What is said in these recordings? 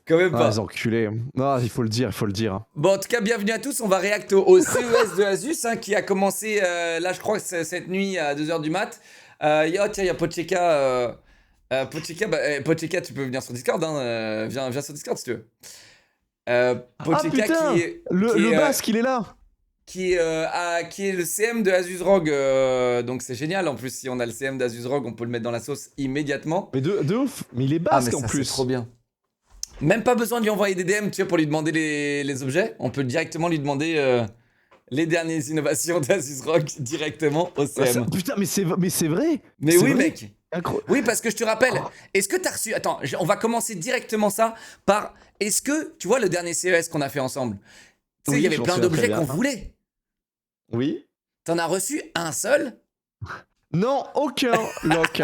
Quand même Ah, pas. les enculés. Non, il faut le dire, il faut le dire. Bon, en tout cas, bienvenue à tous. On va réacter au CES de Asus hein, qui a commencé, là, je crois que c'est cette nuit à 2h du mat. Tiens, il y a Pocheka. Pocheka, tu peux venir sur Discord. Hein, viens sur Discord si tu veux. Pocheka putain, le basque, il est là. qui est le CM de Asus ROG. Donc c'est génial. En plus, si on a le CM d'Asus ROG, on peut le mettre dans la sauce immédiatement. Mais de ouf. Mais il est Ah, basque mais en ça, plus. c'est trop bien. Même pas besoin de lui envoyer des DM, tu vois, pour lui demander les objets. On peut directement lui demander les dernières innovations d'Asus ROG directement au CM. Putain, mais c'est vrai. Mais c'est oui, vrai. mec. Oui, parce que je te rappelle, est-ce que t'as reçu... Attends, on va commencer directement ça par... Est-ce que, tu vois, le dernier CES qu'on a fait ensemble, tu sais, Oui, il y avait j'en plein souviens d'objets très qu'on bien. voulait. Oui. T'en as reçu un seul? Non, aucun, Locke.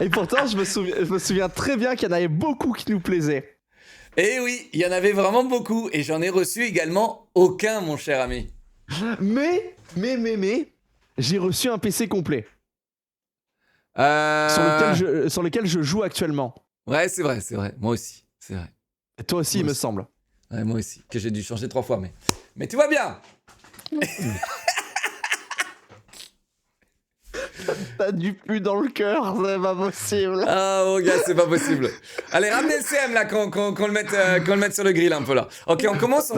Et pourtant, je me souviens très bien qu'il y en avait beaucoup qui nous plaisaient. Eh oui, il y en avait vraiment beaucoup. Et j'en ai reçu également aucun, mon cher ami. Mais, j'ai reçu un PC complet. Sur lequel je joue actuellement. Ouais, c'est vrai. Moi aussi, c'est vrai. Et toi aussi, Moi il me aussi. semble. Ouais, moi aussi. Que j'ai dû changer 3 fois, mais tout va bien. T'as du pu dans le cœur, c'est pas possible. Ah, mon gars, c'est pas possible. Allez, ramenez le CM là, qu'on le mette sur le grill un peu là. Ok, on commence.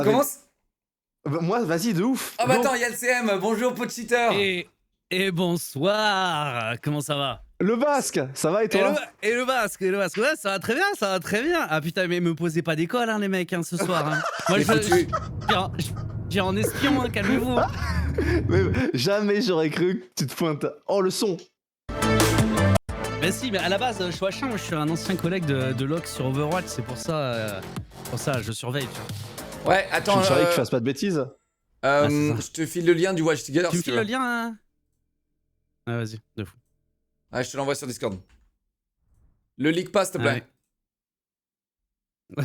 Moi, vas-y, de ouf. Ah bah Go. attends, il y a le CM. Bonjour, Pocheater. Et bonsoir, comment ça va? Le basque, ça va et toi? Et le basque, ouais, ça va très bien. Ah putain, mais me posez pas d'école, hein, les mecs, hein, ce soir. Hein. Moi, j'ai en espion, hein, calmez-vous. Mais jamais j'aurais cru que tu te pointes. Oh, le son. Mais si, mais à la base, je suis Hachin, je suis un ancien collègue de Locke sur Overwatch, c'est pour ça, je surveille. Tu vois. Ouais, attends. Tu savais que je fasse pas de bêtises? Je te file le lien du Watch Together. Tu me si files veux. le lien, hein? Ah, vas-y, de fou. Ouais, je te l'envoie sur Discord. Le leak pas, s'il te plaît. Ouais.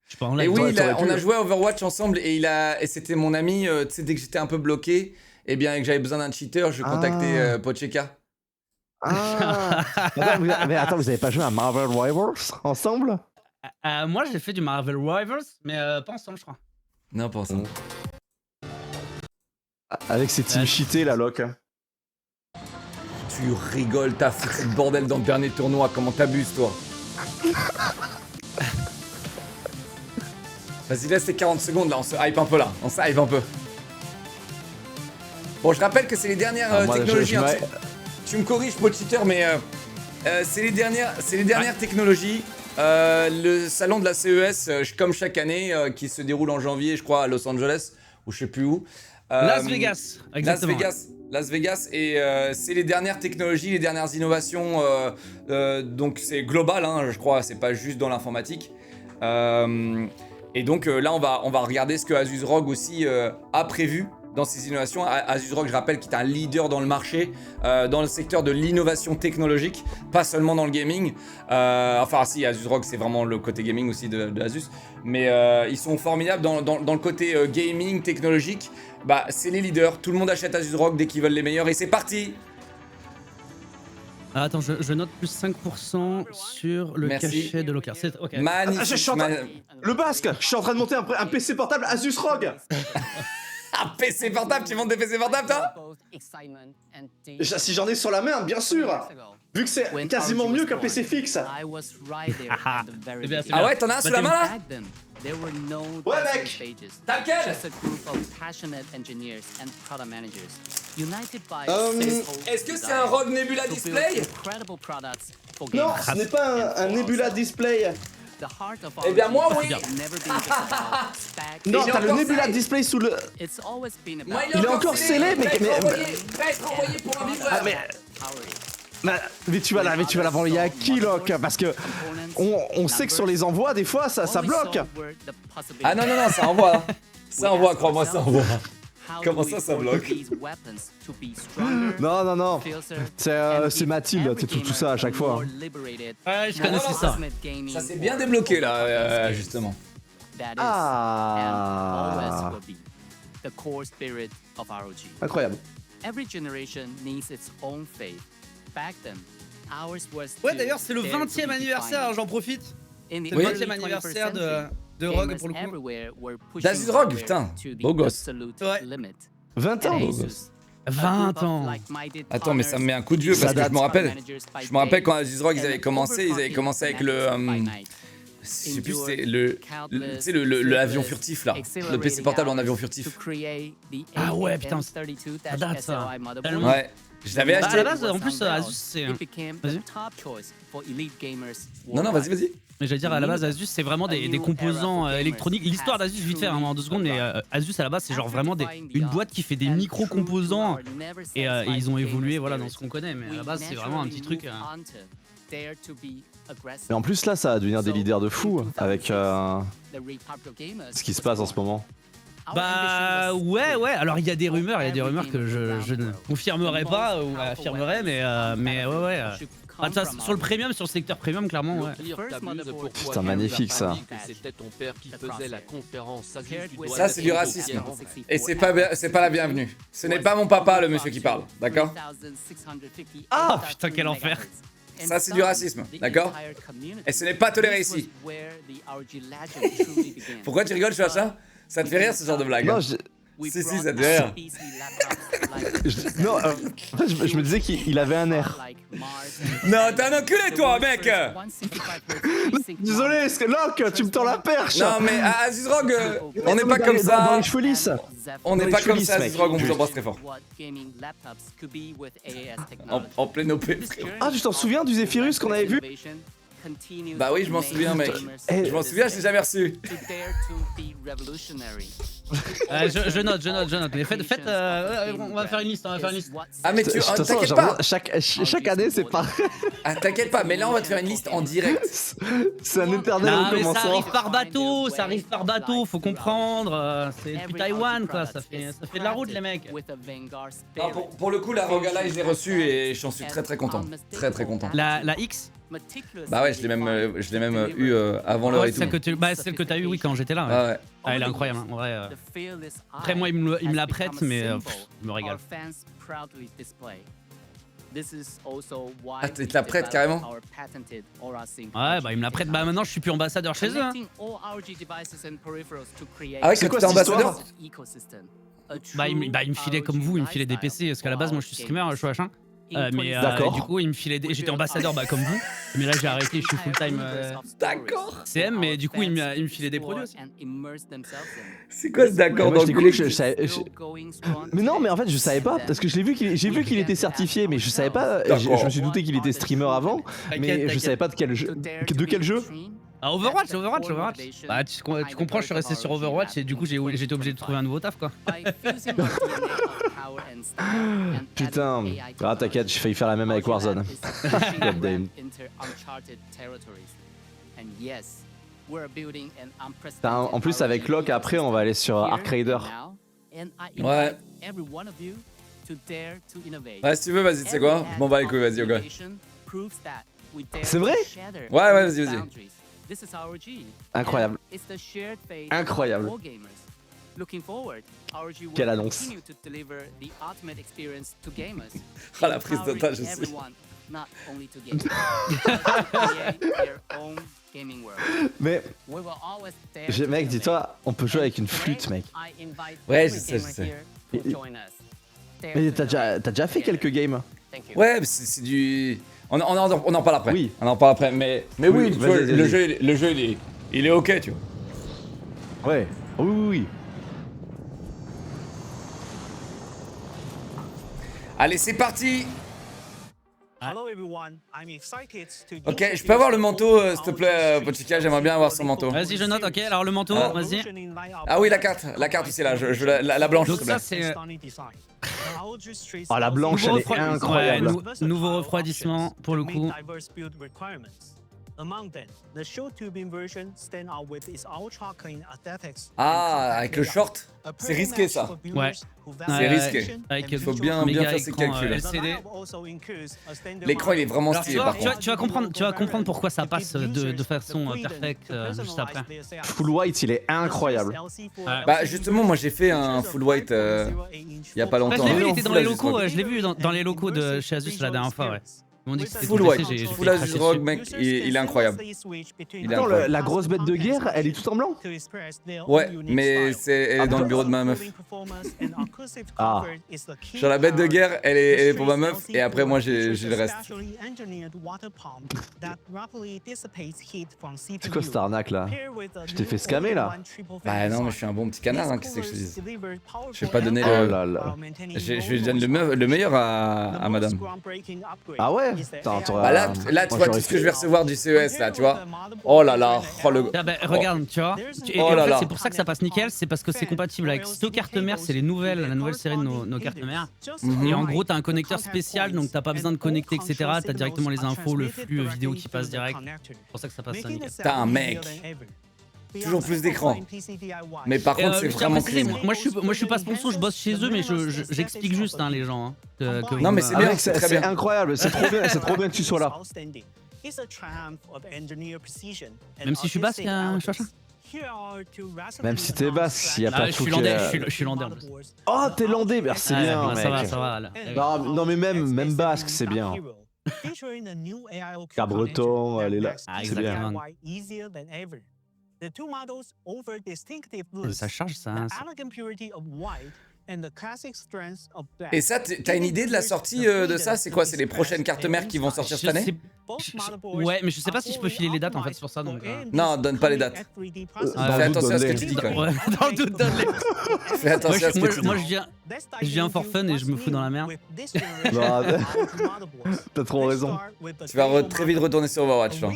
Je suis pas en Et live. oui, t'aurais on pu. a joué à Overwatch ensemble et c'était mon ami. Tu sais, dès que j'étais un peu bloqué, et bien, et que j'avais besoin d'un cheater, je contactais Pocheka. Ah. Attends, vous avez pas joué à Marvel Rivals ensemble? Moi, j'ai fait du Marvel Rivals, mais pas ensemble, je crois. Non, pas ensemble. Avec ces teams cheatés, la Locke. Tu rigoles, t'as foutu le bordel dans le dernier tournoi, comment t'abuses toi? Vas-y, laisse les 40 secondes là, on se hype un peu là, Bon, je rappelle que c'est les dernières moi, technologies. Hein, tu me corriges, Pocheater, mais c'est les dernières technologies. Le salon de la CES, comme chaque année, qui se déroule en janvier, je crois, à Los Angeles, ou je sais plus où. Las Vegas, exactement. Las Vegas, et c'est les dernières technologies, les dernières innovations, donc c'est global, hein, je crois, c'est pas juste dans l'informatique. Et donc là, on va regarder ce que Asus ROG aussi a prévu dans ces innovations. Asus ROG, je rappelle, qui est un leader dans le marché, dans le secteur de l'innovation technologique, pas seulement dans le gaming. Enfin, si, Asus ROG, c'est vraiment le côté gaming aussi de Asus. Mais ils sont formidables dans le côté gaming technologique. Bah, c'est les leaders. Tout le monde achète Asus ROG dès qu'ils veulent les meilleurs. Et c'est parti! Ah, attends, je note plus 5% sur le Merci. cachet de Locke. Ok. Magnifique. je suis en train- Le basque, je suis en train de monter un PC portable Asus ROG. Un PC portable, tu montes des PC portables, toi? Si j'en ai sur la main, bien sûr. Vu que c'est quasiment mieux qu'un PC fixe. C'est bien. Ah ouais, t'en as un sous la main là? Ouais, mec. T'as lequel? Est-ce que c'est un ROG Nebula Display? Non, ce n'est pas un Nebula Display. Eh bien, moi, oui. Non, Il est t'as le encore Nebula scellé. Display sous le... Moi, Il est encore scellé, mais... Prêt à être envoyé pour un livreur. Ah, mais tu vas la vendre à qui, Locke? Parce que on sait que sur les envois, des fois, ça bloque. Ah non, ça envoie. Ça envoie, crois-moi, ça envoie. Comment ça bloque? Non. C'est Mathilde, c'est tout ça à chaque fois. Ouais, je connaissais ça. Ça s'est bien débloqué là, justement. Ah. Incroyable. Ouais, d'ailleurs, c'est le 20e anniversaire, j'en profite. C'est le 20e anniversaire de Rogue pour le coup. D'Asus Rogue, putain, beau gosse. Ouais. 20 ans. Beau gosse. 20 ans. Attends, mais ça me met un coup de vieux parce que je me rappelle. Je me rappelle quand Asus Rogue ils avaient commencé avec le. Je sais plus, c'était tu sais, l'avion furtif là. Le PC portable en avion furtif. Ah ouais, putain, ça date ça. Tellement. Ouais, je l'avais Bah, à acheté. la base, en plus, Asus, c'est. Vas-y. Non, vas-y. Mais j'allais dire, à la base, Asus, c'est vraiment des composants électroniques. L'histoire d'Asus, vite fait, hein, en 2 secondes, mais Asus, à la base, c'est genre vraiment une boîte qui fait des micro-composants. Et ils ont évolué voilà, dans ce qu'on connaît. Mais à la base, c'est vraiment un petit truc. Mais en plus là, ça va devenir des leaders de fou avec ce qui se passe en ce moment. Bah ouais, alors il y a des rumeurs que je ne confirmerai pas ou affirmerai, mais ouais. Bah, sur le premium, sur le secteur premium, clairement, ouais. Putain, magnifique ça. Ça, c'est du racisme. Et c'est pas la bienvenue. Ce n'est pas mon papa, le monsieur qui parle, d'accord? Ah putain, quel enfer. Ça, c'est du racisme, d'accord? Et ce n'est pas toléré ici. Pourquoi tu rigoles, ça? Ça te fait rire ce genre de blague? Non, Si, ça te fait rire. non, en fait, je me disais qu'il avait un air. Non, t'es un enculé, toi, mec! Désolé, Locke, tu me tends la perche. Non, mais à Asus Rogue, on n'est pas comme Dans ça. les cheveux lisses. On n'est dans pas les comme cheveux ça, lisses, Asus Rogue, on mec. vous embrasse très fort. En pleine OP, frérot. Ah, tu t'en souviens du Zephyrus qu'on avait vu? Bah oui, je m'en souviens, mec. Je m'en souviens, je l'ai jamais reçu. Je note. Mais faites, on va faire une liste, Ah, mais De toute façon, t'inquiète genre, pas. chaque année, c'est pareil. Ah, t'inquiète pas, mais là, on va te faire une liste en direct. C'est un éternel Non, mais ça recommencement. arrive par bateau, faut comprendre. C'est depuis Taïwan, quoi. Ça fait de la route, les mecs. Ah, pour le coup, la Rogue Ally, je l'ai reçue et j'en suis très content. Très content. La X. Bah ouais, je l'ai même eu avant l'heure et tout. Celle que t'as eu, oui, quand j'étais là. Ouais. Ah ouais. Ah, elle est incroyable, hein, en vrai. Après, moi, il me la prête, mais je me régale. Ah, tu te la prêtes carrément? Ouais, bah, il me la prête. Bah, maintenant, je suis plus ambassadeur chez eux. Hein. Ah ouais, C'est quand quoi t'es cette ambassadeur? Bah, il me filait comme vous, il me filait des PC. Parce qu'à la base, moi, je suis streamer, je suis machin. Mais D'accord. du coup, il me filait j'étais ambassadeur comme vous. Mais là, j'ai arrêté, je suis full time D'accord. CM, mais du coup, il me filait des produits aussi. C'est quoi ce d'accord Moi, dans je le t'écoute, collectif? Mais non, mais en fait, je savais pas parce que j'ai vu qu'il était certifié, mais je savais pas. Je me suis douté qu'il était streamer avant, mais je savais pas de quel jeu. De quel jeu? Ah, Overwatch. Bah, tu comprends, je suis resté sur Overwatch et du coup, j'étais obligé de trouver un nouveau taf, quoi. Putain. Ah, t'inquiète, j'ai failli faire la même avec Warzone. God damn. En plus, avec Locke, après, on va aller sur Arc Raider. Ouais. Ouais, si tu veux, vas-y, tu sais quoi? Je m'en bats les couilles, vas-y, Yoga. C'est vrai? Ouais, vas-y. Incroyable. Incroyable. Quelle annonce. Ah, la prise d'otage aussi. Mais, mec, dis-toi, on peut jouer avec une flûte, mec. Ouais, je sais. Mais t'as déjà fait quelques games? Ouais, mais c'est du... On en parle après. Oui. On en parle après, mais oui, Oui, tu vois, vas-y. le jeu, il est ok, tu vois. Ouais. Oui. Allez, c'est parti. Hello everyone, I'm excited to Ok, je peux avoir le manteau, s'il te plaît, Pochika, j'aimerais bien avoir son manteau. Vas-y, je note, ok. Alors, le manteau, vas-y. Ah oui, la carte aussi, là, je la blanche, s'il Donc, te plaît. ça, c'est. Ah, la blanche, elle est incroyable. Ouais, nouveau refroidissement, pour le coup. Among them, the short tubing version stand out with its ultra clean aesthetics. Ah, avec le short, c'est risqué ça. Ouais. C'est risqué. Avec Il faut bien méga faire ses écran, calculs. LCD. L'écran, il est vraiment Alors, stylé, par contre. tu vas comprendre pourquoi ça passe de façon perfecte juste après. Full White, il est incroyable. Bah, justement, moi j'ai fait un full white il y a pas Ouais, longtemps. je l'ai vu, il hein. était dans les locaux, je l'ai vu dans les locaux de chez Asus la dernière fois, ouais. Ils m'ont dit que c'était Full tout white, PC, j'ai full craché Asus ROG, dessus. mec, il est incroyable. Il est Attends, incroyable. la grosse bête de guerre, elle est toute en blanc? Ouais, mais elle est dans le bureau de ma meuf. Ah. Genre la bête de guerre, elle est pour ma meuf, et après moi j'ai le reste. C'est quoi cette arnaque là? Je t'ai fait scammer là? Bah non, mais je suis un bon petit canard, hein, qu'est-ce que je te dise. Je vais pas donner Oh là là. Je lui donne le meilleur à madame. Ah ouais? Attends, Bah là, tu vois tout ce que je vais recevoir du CES là, tu vois. Oh là là, oh le... Ah bah, regarde, tu vois. Et Oh en là fait, là. c'est pour ça que ça passe nickel, c'est parce que c'est compatible avec nos cartes mères, c'est la nouvelle série de nos cartes mères. Et en gros, t'as un connecteur spécial, donc t'as pas besoin de connecter, etc. T'as directement les infos, le flux vidéo qui passe direct. C'est pour ça que ça passe nickel. Putain, mec. Toujours plus d'écran. Mais par contre, c'est je tiens à vraiment préciser, clean. moi je suis pas sponsor, je bosse chez eux, mais j'explique juste hein, les gens. Hein, que Non, vous mais me- c'est Ah bien, mec, c'est très c'est bien. incroyable, c'est trop bien que tu sois là. Même si je suis basque, Chacha. Même si t'es basse, il y a Ah, pas je de suis truc. landais, je suis landais en plus. Oh, t'es landais, bah, c'est Ouais, bien, bah, mec. ça va. Là. Non, mais même basque, c'est bien. Cabreton, elle est là. Ah, C'est bien. exactement. Ça charge ça. Hein, Et ça, t'as une idée de la sortie de ça? C'est quoi? C'est les prochaines cartes mères qui vont sortir cette année? Ouais, mais je sais pas si je peux filer les dates en fait, c'est pour ça. Donc, Non, donne pas les dates. Dans Fais le doute, attention à ce que donne-les. tu dis quand même. Ouais, dans le doute, donne-les. Fais attention à ce que tu dis. Moi, je viens for fun et je me fous dans la merde. Non, t'as trop raison. Tu vas très vite retourner sur Overwatch, là.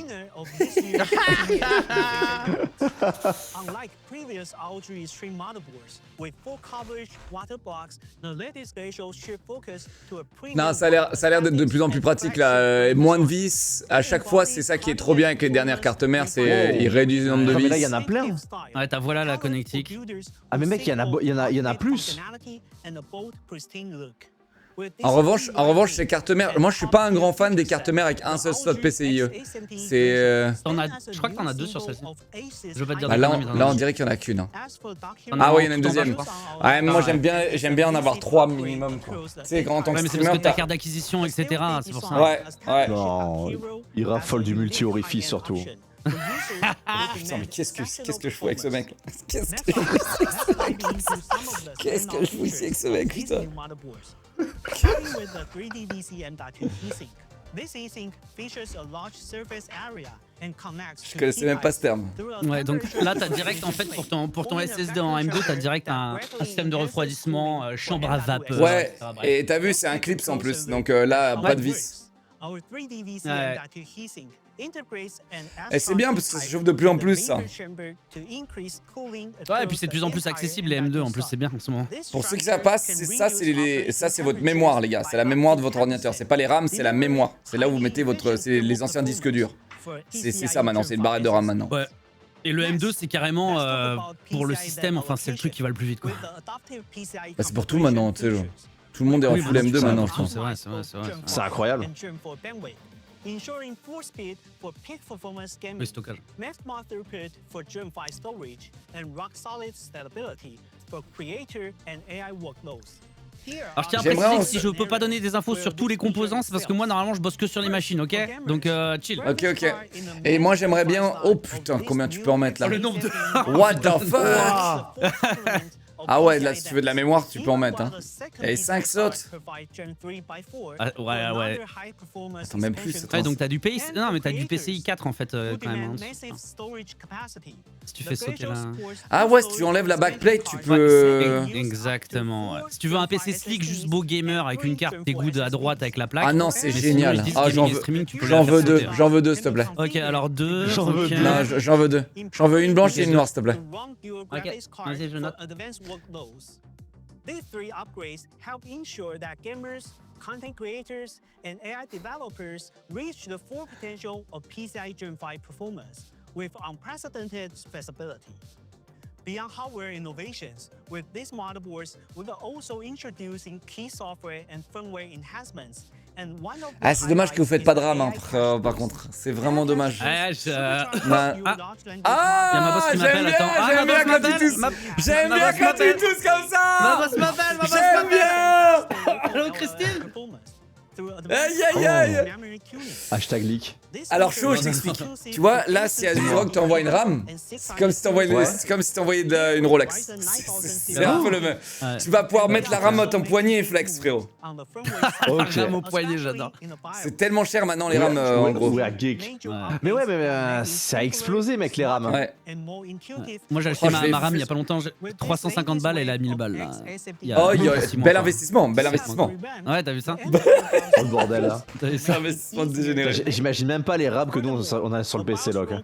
Unlike previous ROG Extreme motherboards, with full coverage, water box, the latest version should focus to a premium. Non, ça a l'air d'être de plus en plus pratique là. Moins de vis. À chaque fois, c'est ça qui est trop bien avec les dernières cartes mères, c'est ils réduisent le nombre de Non, mais là, il vis. y en a plein. Ouais, t'as voilà la connectique. Ah, mais mec, il y en a plus. En revanche, ces cartes mères, moi je suis pas un grand fan des cartes mères avec un seul slot PCIe. C'est Je crois que t'en as deux sur celle-ci. Je veux pas te dire bah, de là, conneries, mais t'en as là on deux. dirait qu'il y en a qu'une. Hein. T'en as Ah un ouais, il y en a une tout en bas, deuxième. je crois. Ouais, mais moi Ouais. j'aime bien en avoir 3 minimum. Quoi. Tu sais, quand en tant que Ouais, mais c'est parce streamer, que ta t'as... carte d'acquisition, etc. C'est pour ça. Ouais. Non, il raffole du multi-orifice surtout. Putain, mais qu'est-ce que je fous avec ce mec là? Qu'est-ce que je fous avec ce mec? Qu'est-ce que je fous ici avec ce mec, putain? Je connaissais même pas ce terme. Ouais, donc là, t'as direct en fait pour ton SSD en M2, t'as direct un système de refroidissement, chambre à vapeur. Ouais, etc. Bref. et t'as vu, c'est un clips en plus, donc là, pas de vis. Ouais. Et c'est bien parce que ça se chauffe de plus en plus, ça. Ouais, et puis c'est de plus en plus accessible les M2 en plus, c'est bien en ce moment. Pour ceux qui ça passe, c'est votre mémoire, les gars. C'est la mémoire de votre ordinateur. C'est pas les RAM, c'est la mémoire. C'est là où vous mettez c'est les anciens disques durs. C'est ça maintenant, c'est une barrette de RAM maintenant. Ouais. Et le M2, c'est carrément pour le système, enfin c'est le truc qui va le plus vite quoi. Bah, c'est pour tout maintenant, tu sais. Genre. Tout le monde est en Oui, full bah, M2 c'est maintenant, ça, je pense. c'est vrai. C'est incroyable. Le stockage. Maximum throughput for Germ 5 storage and rock solid stability for creator and AI workloads. Alors je tiens à J'aimerais préciser en- que si je peux pas donner des infos sur tous les composants, c'est parce que moi normalement je bosse que sur les machines, ok? Donc chill. Ok. Et moi, j'aimerais bien... Oh putain, combien tu peux en mettre là? Le nombre de... What the fuck? Ah ouais, là, si tu veux de la mémoire, tu peux en mettre, hein. Et 5 slots. Ah, ouais. Attends, même plus, c'est Ouais, donc t'as du PCI... Non mais t'as du PCI 4 en fait quand même. Hein, si tu fais sauter la... Ah ouais, si tu enlèves la backplate, tu peux... Exactement. Ouais. Si tu veux un PC slick juste beau gamer avec une carte Tegood à droite avec la plaque. Ah non, c'est mais génial. sinon, les disques Ah, gaming et streaming, tu peux j'en les veux faire deux. sauter, hein. J'en veux deux, s'il te plaît. Ok, alors deux. J'en veux ok. deux. Non, j'en veux deux. J'en veux une blanche et une noire, s'il te plaît. Vas-y, je note. These three upgrades help ensure that gamers, content creators, and AI developers reach the full potential of PCIe Gen 5 performance with unprecedented flexibility. Beyond hardware innovations, with these motherboards, we are also introducing key software and firmware enhancements. And one of the Ah, c'est dommage que vous faites pas de RAM, hein, highlights par contre. C'est vraiment dommage. Ouais, Ah, y a ma boss qui m'appelle, attends. Ah, j'aime ma bien boss quand tu m'appelle. tousses. Ma- J'aime ma bien boss quand tu m'appelle. tousses comme Ma ça. boss m'appelle, ma boss J'aime m'appelle. bien. Allô Christine? Aïe, aïe, aïe. Hashtag leak. Alors chaud, je t'explique. Tu vois, là, si Asus ROG t'envoie une RAM, c'est comme si t'envoyais une Rolex. C'est un peu le même. Ouais. Tu vas pouvoir mettre la RAM à ton poignet et flex, frérot. Ok. Rame au poignet, j'adore. C'est tellement cher maintenant les RAM, en gros. Ouais, geek. Mais ouais, mais ça a explosé, mec, les rames. Ouais. Moi j'ai acheté Oh, je l'ai ma RAM vu. il y a pas longtemps, 350 balles, elle a 1000 balles là. Il y a Oh, même pas 6 mois, bel quoi. investissement, bel investissement. Ouais, t'as vu ça? Oh le bordel là. T'as vu ça? Investissement dégénéré. J'imagine même pas les rames que nous on a sur le PC là. Quoi.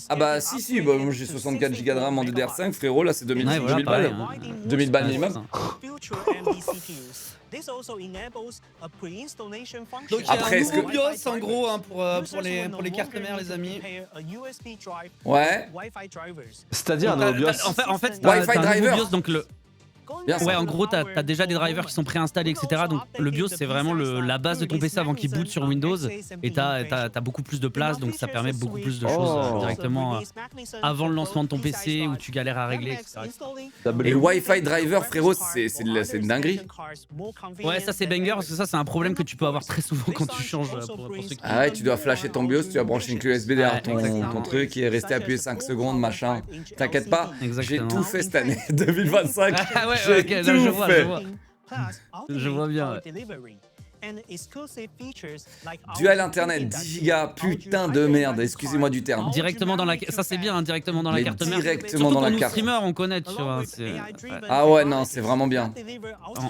Ah bah si, bah, moi j'ai 64 Go de RAM en DDR5, frérot, là c'est 2000, Ouais, voilà, 2000 pareil, balles. hein. 2000 balles Ouais, minimum. Donc Après, est-ce que- BIOS en gros hein, pour les cartes mères les amis. Ouais. C'est-à-dire un nouveau BIOS. En fait, Wi-Fi t'as un nouveau driver. BIOS, donc le. Bien Ouais, ça. en gros, t'as déjà des drivers qui sont préinstallés, etc. Donc le BIOS, c'est vraiment la base de ton PC avant qu'il boot sur Windows. Et t'as beaucoup plus de place, donc ça permet beaucoup plus de choses directement avant le lancement de ton PC où tu galères à régler, etc. Et le Wi-Fi driver, frérot, c'est une dinguerie. Ouais, ça c'est banger parce que ça c'est un problème que tu peux avoir très souvent quand tu changes pour ceux qui. Ah ouais, tu dois flasher ton BIOS, tu dois brancher une clé USB derrière Ouais, exactement. ton truc qui est resté appuyé 5 secondes, machin. T'inquiète pas, j'ai Exactement. tout fait cette année 2025. Ah ouais, J'ai ok, tout là, je vois, fait. je vois. Je vois bien, ouais. Dual internet, 10 Go, putain de merde, excusez-moi du terme. Directement dans la. Ça c'est bien, hein, directement dans la Mais carte mère. directement Surtout dans la pour nous carte. streamers, on connaît, tu vois. Ah ouais, non, c'est vraiment bien.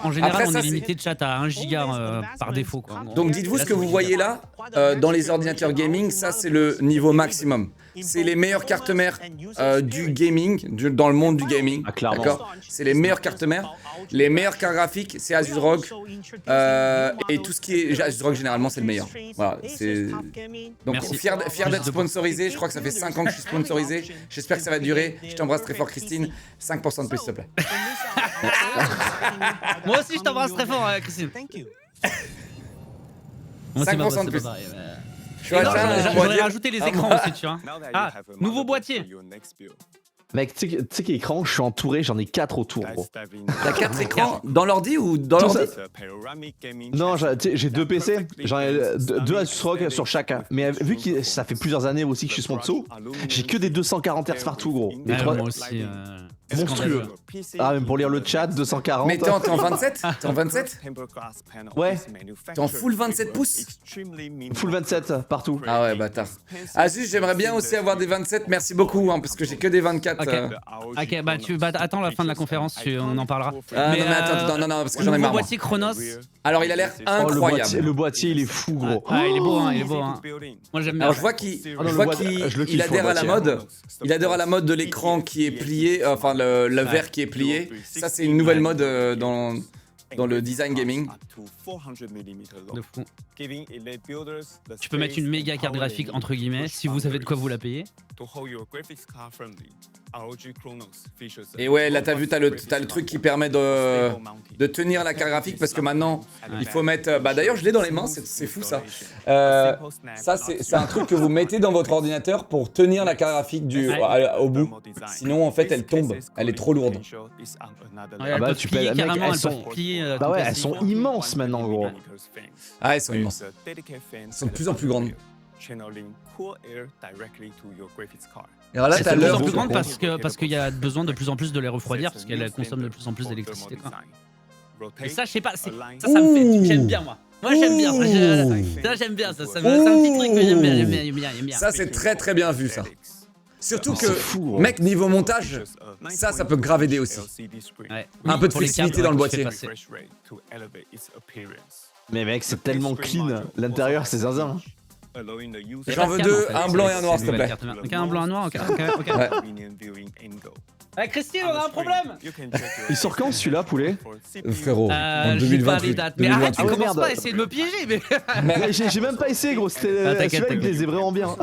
En général, Après, on ça, est c'est- limité de chat à 1 giga par défaut, quoi. en gros. Donc dites-vous Là, ce que c'est vous 10 voyez gigas. là, dans les ordinateurs gaming, ça c'est le niveau maximum. C'est les meilleures cartes mères du gaming, dans le monde du gaming. Ah, clairement. D'accord. C'est les meilleures cartes mères. Les meilleures cartes graphiques, c'est Asus ROG. Et tout ce qui est Asus ROG, généralement, c'est le meilleur. Voilà, c'est... Donc Merci. fier d'être sponsorisé, je crois que ça fait 5 ans que je suis sponsorisé. J'espère que ça va durer. Je t'embrasse très fort, Christine. 5% de plus, s'il te plaît. Moi aussi, je t'embrasse très fort, Christine. Moi aussi, 5% ma boss, de c'est plus. pas pareil, ouais. Je suis Et non, acheté un j'aurais boîtier. rajouté les Ah, écrans bon. aussi, tu vois. Ah, nouveau boîtier. Mec, tu sais qu'écran, je suis entouré, j'en ai 4 autour, gros. T'as 4 écrans dans l'ordi ou dans l'ordi? Non, tu sais, j'ai 2 PC, j'en ai 2 Asus ROG sur chacun. Mais vu que ça fait plusieurs années aussi que je suis sponsor, j'ai que des 240 Hz partout, gros. Et Ouais, trois- moi aussi. Monstrueux. Ah, même pour lire le chat, 240. Mais t'es en 27? T'es en 27? Ouais. T'es en full 27 pouces? Full 27 partout. Ah ouais, bâtard. Asus, j'aimerais bien aussi avoir des 27, merci beaucoup, hein, parce que j'ai que des 24. Ok, bah attends la fin de la conférence, on en parlera. Ah, non, mais attends, non, parce que j'en ai nouveau marre. moi. boîtier Chronos. Alors, il a l'air Oh, incroyable. le boîtier, il est fou, gros. Ah, il est beau, hein, il est beau. Hein. Moi j'aime bien. Alors, je vois qu'il Ah non, le boîtier, je le kiffe, adhère le à la boîtier. mode. Il adhère à la mode de l'écran qui est plié, enfin, le verre qui est plié. Ça, c'est une nouvelle mode dans le design gaming. De fou. Tu peux mettre une méga carte graphique entre guillemets si vous avez de quoi vous la payer. Et ouais, là, t'as vu, t'as le truc qui permet de tenir la carte graphique parce que maintenant, il faut mettre. Bah, d'ailleurs, je l'ai dans les mains, c'est fou ça. Ça, c'est un truc que vous mettez dans votre ordinateur pour tenir la carte graphique au bout. Sinon, en fait, elle tombe. Elle est trop lourde. Ouais, elles bah, peuvent tu plier peux- mec, carrément, elles elles peuvent sont- plier. Bah ton ouais, PC. elles sont immenses maintenant, gros. Ah, elles sont immenses. Elles sont de plus en plus grandes. Et alors là, Elles t'as sont de plus l'heure. en plus où- grandes parce qu'il y a besoin de plus en plus de les refroidir parce qu'elles consomment de plus en plus d'électricité. Et ça, je sais pas, ça me fait. J'aime bien moi. Moi j'aime bien ça. J'aime bien ça. C'est un petit truc que j'aime bien. Ça, c'est très très bien vu, ça. Surtout C'est que, fou, gros. mec, niveau montage, ça peut grave aider aussi. Ouais. Un peu de Pour les flexibilité câbles, dans le ouais, qui boîtier. fait passer. Mais mec, c'est tellement clean. L'intérieur, c'est zinzin. J'en veux deux, un blanc et un noir, s'il te plaît. Ok, un blanc et un noir, ok. Ouais. Christine, on a un problème. Il sort quand celui-là, poulet? Frérot, en J'ai pas les 2028. dates. Mais arrête, tu 2028. commences merde. pas à essayer de me piéger, mais. Mais j'ai même pas essayé, gros. C'était Ah, t'inquiète, celui-là, il me t'inquiète. plaisait vraiment bien.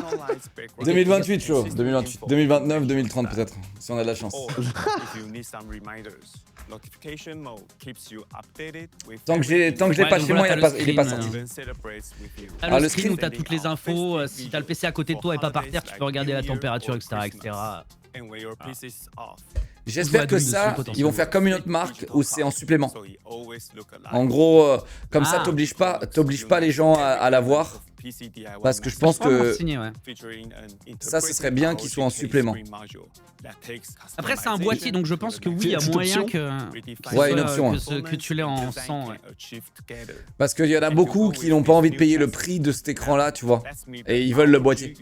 2028, chaud. 2028. 2029, 2030 peut-être, si on a de la chance. Tant que je l'ai Ouais, pas donc chez moi, voilà, il est pas t'as le sorti. T'as Alors, le le screen screen- où t'as toutes les infos, si t'as le PC à côté de toi et pas par terre, tu peux regarder la température, etc. etc. J'espère que Doom ça, dessus, ils vont faire comme une autre marque où c'est en supplément. En En gros, comme ça, Ah. t'obliges pas les gens à l'avoir. Parce que je pense Pas me que renseigner, ouais. ça, ce serait bien qu'ils soient en supplément. Après, c'est un boîtier, donc je pense que oui, il y a Petite moyen option. que, Ouais, une option, que tu l'aies en 100. Ouais. Parce qu'il y en a beaucoup qui n'ont pas envie de payer le prix de cet écran-là, tu vois. Et ils veulent le boîtier.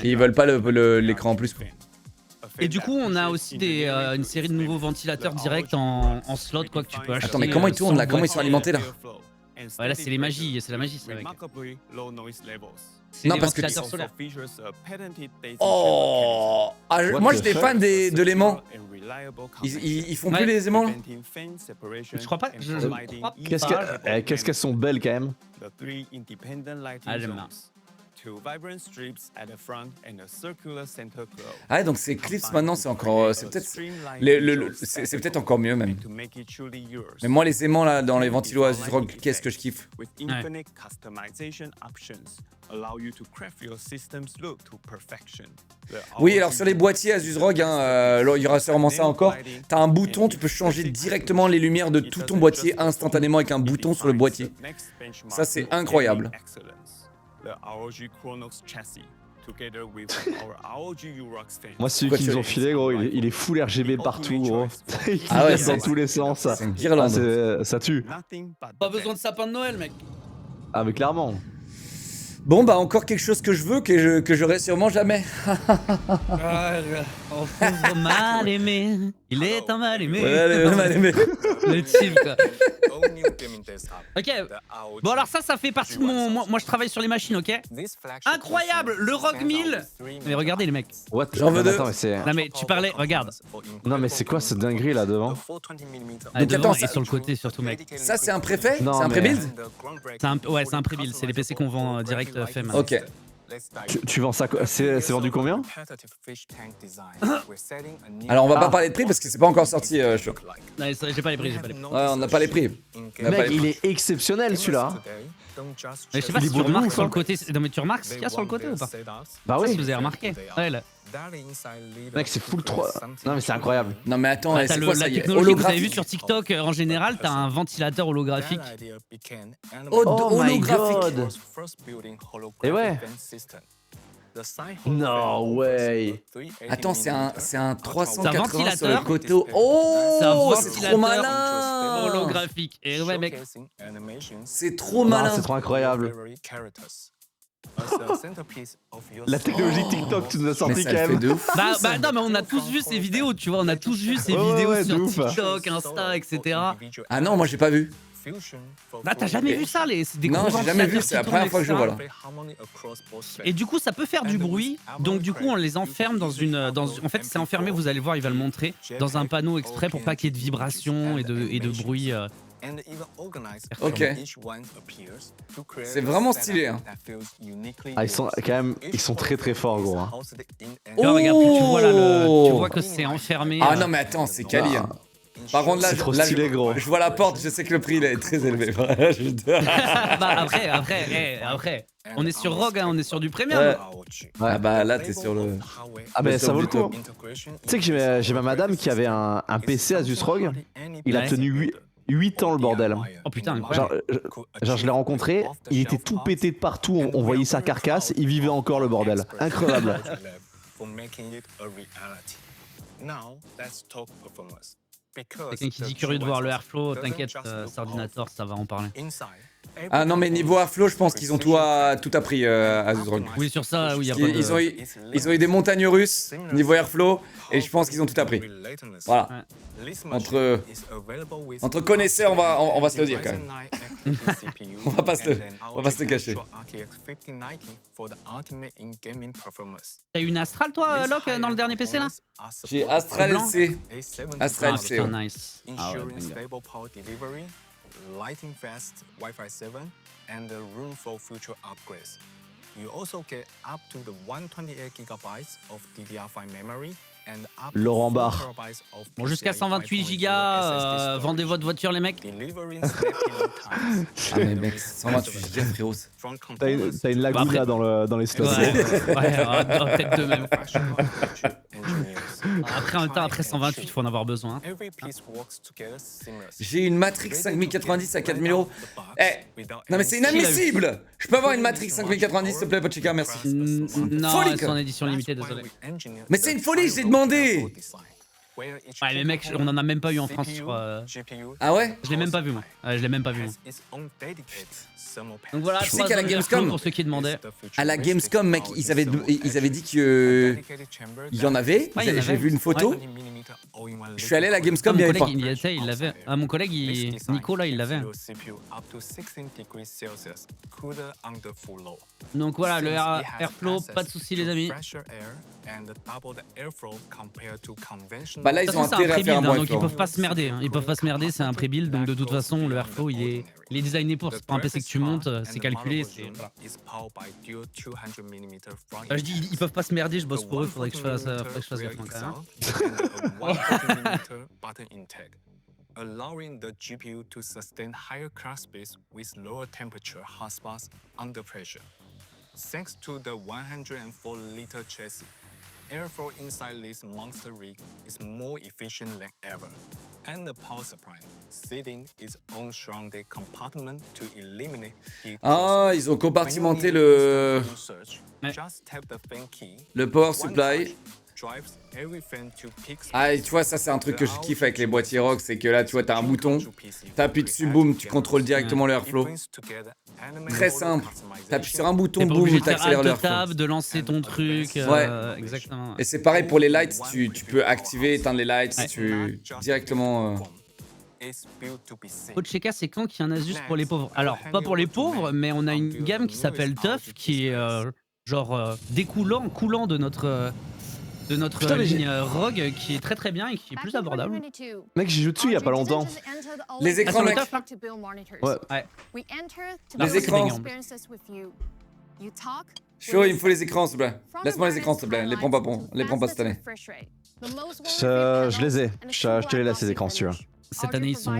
Et ils veulent pas l'écran en plus, quoi. Et du coup, on a aussi une série de nouveaux ventilateurs directs en slot, quoi, que tu peux acheter. Attends, mais comment ils tournent là? Comment ils sont alimentés là? Ouais, là, c'est les magies, c'est la magie, ça, mec. C'est Non, des parce que ventilateurs solaires. Oh ah, moi the j'étais fuck? fan de l'aimants. Ils font plus Ouais. les aimants là? Je crois pas. Je crois pas. Qu'est-ce qu'elles sont belles quand même. Ah, j'aime bien. Ah, donc ces clips maintenant, c'est encore. C'est peut-être. C'est peut-être encore mieux même. Mais moi, les aimants là dans les ventilos Asus ROG, qu'est-ce que je kiffe. Oui, alors sur les boîtiers Asus ROG, hein, il y aura sûrement ça encore. T'as un bouton, tu peux changer directement les lumières de tout ton boîtier instantanément avec un bouton sur le boîtier. Ça, c'est incroyable. Moi, celui Pourquoi qu'ils tu- nous ont filé, gros, il est full RGB partout, gros. Il Ah ouais, passe dans tous les sens. C'est une Ah, guirlande. ça tue. Pas besoin de sapin de Noël, mec. Ah, mais clairement. Bon, bah encore quelque chose que je veux, que j'aurai sûrement jamais. Oh, pauvre mal aimé. Il est un mal aimé. Ouais, Le type, quoi. Ok. Bon, alors ça fait partie de mon. Moi, je travaille sur les machines, ok? Incroyable, le ROG 1000. Mais regardez, les mecs. What? J'en veux Non, deux. attends, mais c'est. Non, mais tu parlais, regarde. Non, mais c'est quoi cette dinguerie là devant? Ah, Donc, devant attends, et ça- sur le côté, surtout, mec. Ça, c'est un préfet? Non, C'est un mais- pré-build? Ouais, c'est un pré-build. C'est les PC qu'on vend direct fait maintenant. Ok. Tu vends ça quoi? C'est vendu combien? Alors, on va pas parler de prix parce que c'est pas encore sorti, chaud. Ouais, j'ai pas les prix, j'ai pas les prix. Ouais, on n'a pas les prix. On n'a pas Mec, les il prix. est exceptionnel celui-là. Mais je sais pas Il est si beau tu de remarques ouf, sur le hein. côté. Non, mais tu remarques ce qu'il y a sur le côté ou pas? Bah Je sais pas si oui. vous avez remarqué. Ouais, là. Mec, c'est full 3. Non, mais c'est incroyable. Non, mais attends, T'as c'est la quoi ça? technologie que vous avez vu Holographique. sur TikTok en général, t'as un ventilateur holographique. Oh my holographique. god. Et ouais. No way. Attends, c'est un C'est un 380 sur le ventilateur. côté. Oh, C'est un c'est trop ventilateur malin. holographique. Et ouais, mec. C'est trop Non, malin. c'est trop incroyable. La technologie TikTok, tu nous as Mais sorti ça quand le fait même. de ouf. Bah non, mais on a tous vu ces vidéos, tu vois, on a tous vu ces Ouais, vidéos ouais, de sur ouf. TikTok, Insta, etc. Ah non, moi j'ai pas vu. Bah t'as jamais vu ça, c'est des Non, gros j'ai jamais vu, ventilateurs c'est la qui première fois que je tournent, vois là. etc. Et du coup, ça peut faire du bruit. Donc du coup, on les enferme dans une. En fait, c'est enfermé. Vous allez voir, il va le montrer dans un panneau exprès pour pas qu'il y ait de vibrations et de bruit. Ok. C'est vraiment stylé, hein. Ah, ils sont quand même, ils sont très très forts, gros. Hein. Là, regarde, tu vois là, tu vois que c'est enfermé. Ah non, mais attends, c'est quali. Hein. Par contre, là, C'est trop là, stylé, gros. je vois la porte, je sais que le prix il est très élevé. Bah après, on est sur ROG, hein, on est sur du premium. Ouais. Ah bah là, t'es sur le. Ah, mais sur ça vaut du le coup. top. Tu sais que j'ai ma madame qui avait un PC Asus ROG. Il a Ouais. tenu 8 ans le bordel. Oh putain, incroyable. Genre, je l'ai rencontré, il était tout pété de partout, on voyait sa carcasse, il vivait encore le bordel. Incroyable. Quelqu'un qui dit curieux de voir le Airflow, t'inquiète, Sardinator, ça va en parler. Ah non, mais niveau Airflow, je pense qu'ils ont tout appris à Asus ROG. Oui, sur ça, oui, y a pas de. Ils ont eu des montagnes russes niveau Airflow et je pense qu'ils ont tout appris. Voilà. Entre connaisseurs, on va se le dire quand même. On va pas se le cacher. T'as eu une Astral, toi, Locke, dans le dernier PC là? J'ai Astral Blanc. LC. Astral Ah, LC. putain, ouais. nice. Ah ouais, banger. lighting fast Wi-Fi 7 and the room for future upgrades. You also get up to the 128 gigabytes of DDR5 memory and up to Laurent 4 Barre. terabytes of Bon, jusqu'à PCIe 128 5.0 gigas, SSD vendez storage. votre voiture, les mecs. Delivering snappy load times. Ah mais mec, 128 gigas frérot. From T'as une components lagune après- là dans les stocks. Ouais, peut-être de même. Après, en même temps, après 128, il faut en avoir besoin. Every piece works together seamlessly. J'ai une Matrix 5090 à 4000 euros. Eh, non mais c'est inadmissible. Je peux avoir une Matrix 5090 s'il te plaît, Pochika, merci. Non, Folie, elles sont quoi. en édition limitée, désolé. Mais c'est une folie, je l'ai demandé. Ouais, mais mec, on en a même pas eu en France, je crois. Ah ouais? Je l'ai même pas vu, moi. Ouais, je l'ai même pas vu, moi. Donc voilà, Tu sais 3 qu'à la ans de Gamescom- Airflow pour ceux qui demandaient. À la Gamescom, mec, ils avaient dit que il y en avait. Ouais, il y en J'ai avait. vu une photo. Ouais. Je suis allé à la Ah, Gamescom, il y mon avait pas. collègue, il y était, il l'avait. Ah, mon collègue, Nico, là, il l'avait. Donc voilà, le Airflow, pas de soucis, les amis. Bah là, ils De ont toute façon, c'est un intérêt à faire un pré-build, bon donc ils effort. peuvent pas se merder. Ils peuvent pas se merder, c'est un pré-build, donc de toute façon, le Airflow, il est designé pour. C'est pas un PC que tu montes, c'est calculé. Voilà. Je dis, ils peuvent pas se merder, je bosse pour eux, faudrait que je fasse gaffe quand même. Allowing the GPU to sustain higher clock speeds with lower temperature hotspots under pressure. Thanks to the 104-liter chassis, airflow inside this monster rig is more efficient than ever. And the power supply, sitting its own surrounded compartment to eliminate heat. Ah, ils ont compartimenté Ouais. le power supply. Ah, et tu vois, ça c'est un truc que je kiffe avec les boîtiers ROG, c'est que là, tu vois, t'as un bouton, t'appuies dessus, boum, tu contrôles directement le airflow. Très simple. T'appuies sur un bouton, T'es pas boum, obligé de faire t'accélères alt l'airflow. tab, de lancer ton truc. Ouais. Exactement. Et c'est pareil pour les lights, tu peux activer, éteindre les lights, directement. Pocheka, c'est quand qu'il y a un Asus pour les pauvres? Alors, pas pour les pauvres, mais on a une gamme qui s'appelle TUF, qui est coulant de notre Putain, mais ligne ROG, qui est très très bien et qui est plus abordable. Mec, j'ai joué dessus il y a pas longtemps. Les écrans, mec. Ouais. Les écrans. Chaud, il me faut les écrans, s'il te plaît. Laisse-moi les écrans, s'il te plaît. Les prends pas cette année. Je les ai. Je te les laisse les écrans si tu veux. Cette année, ils sont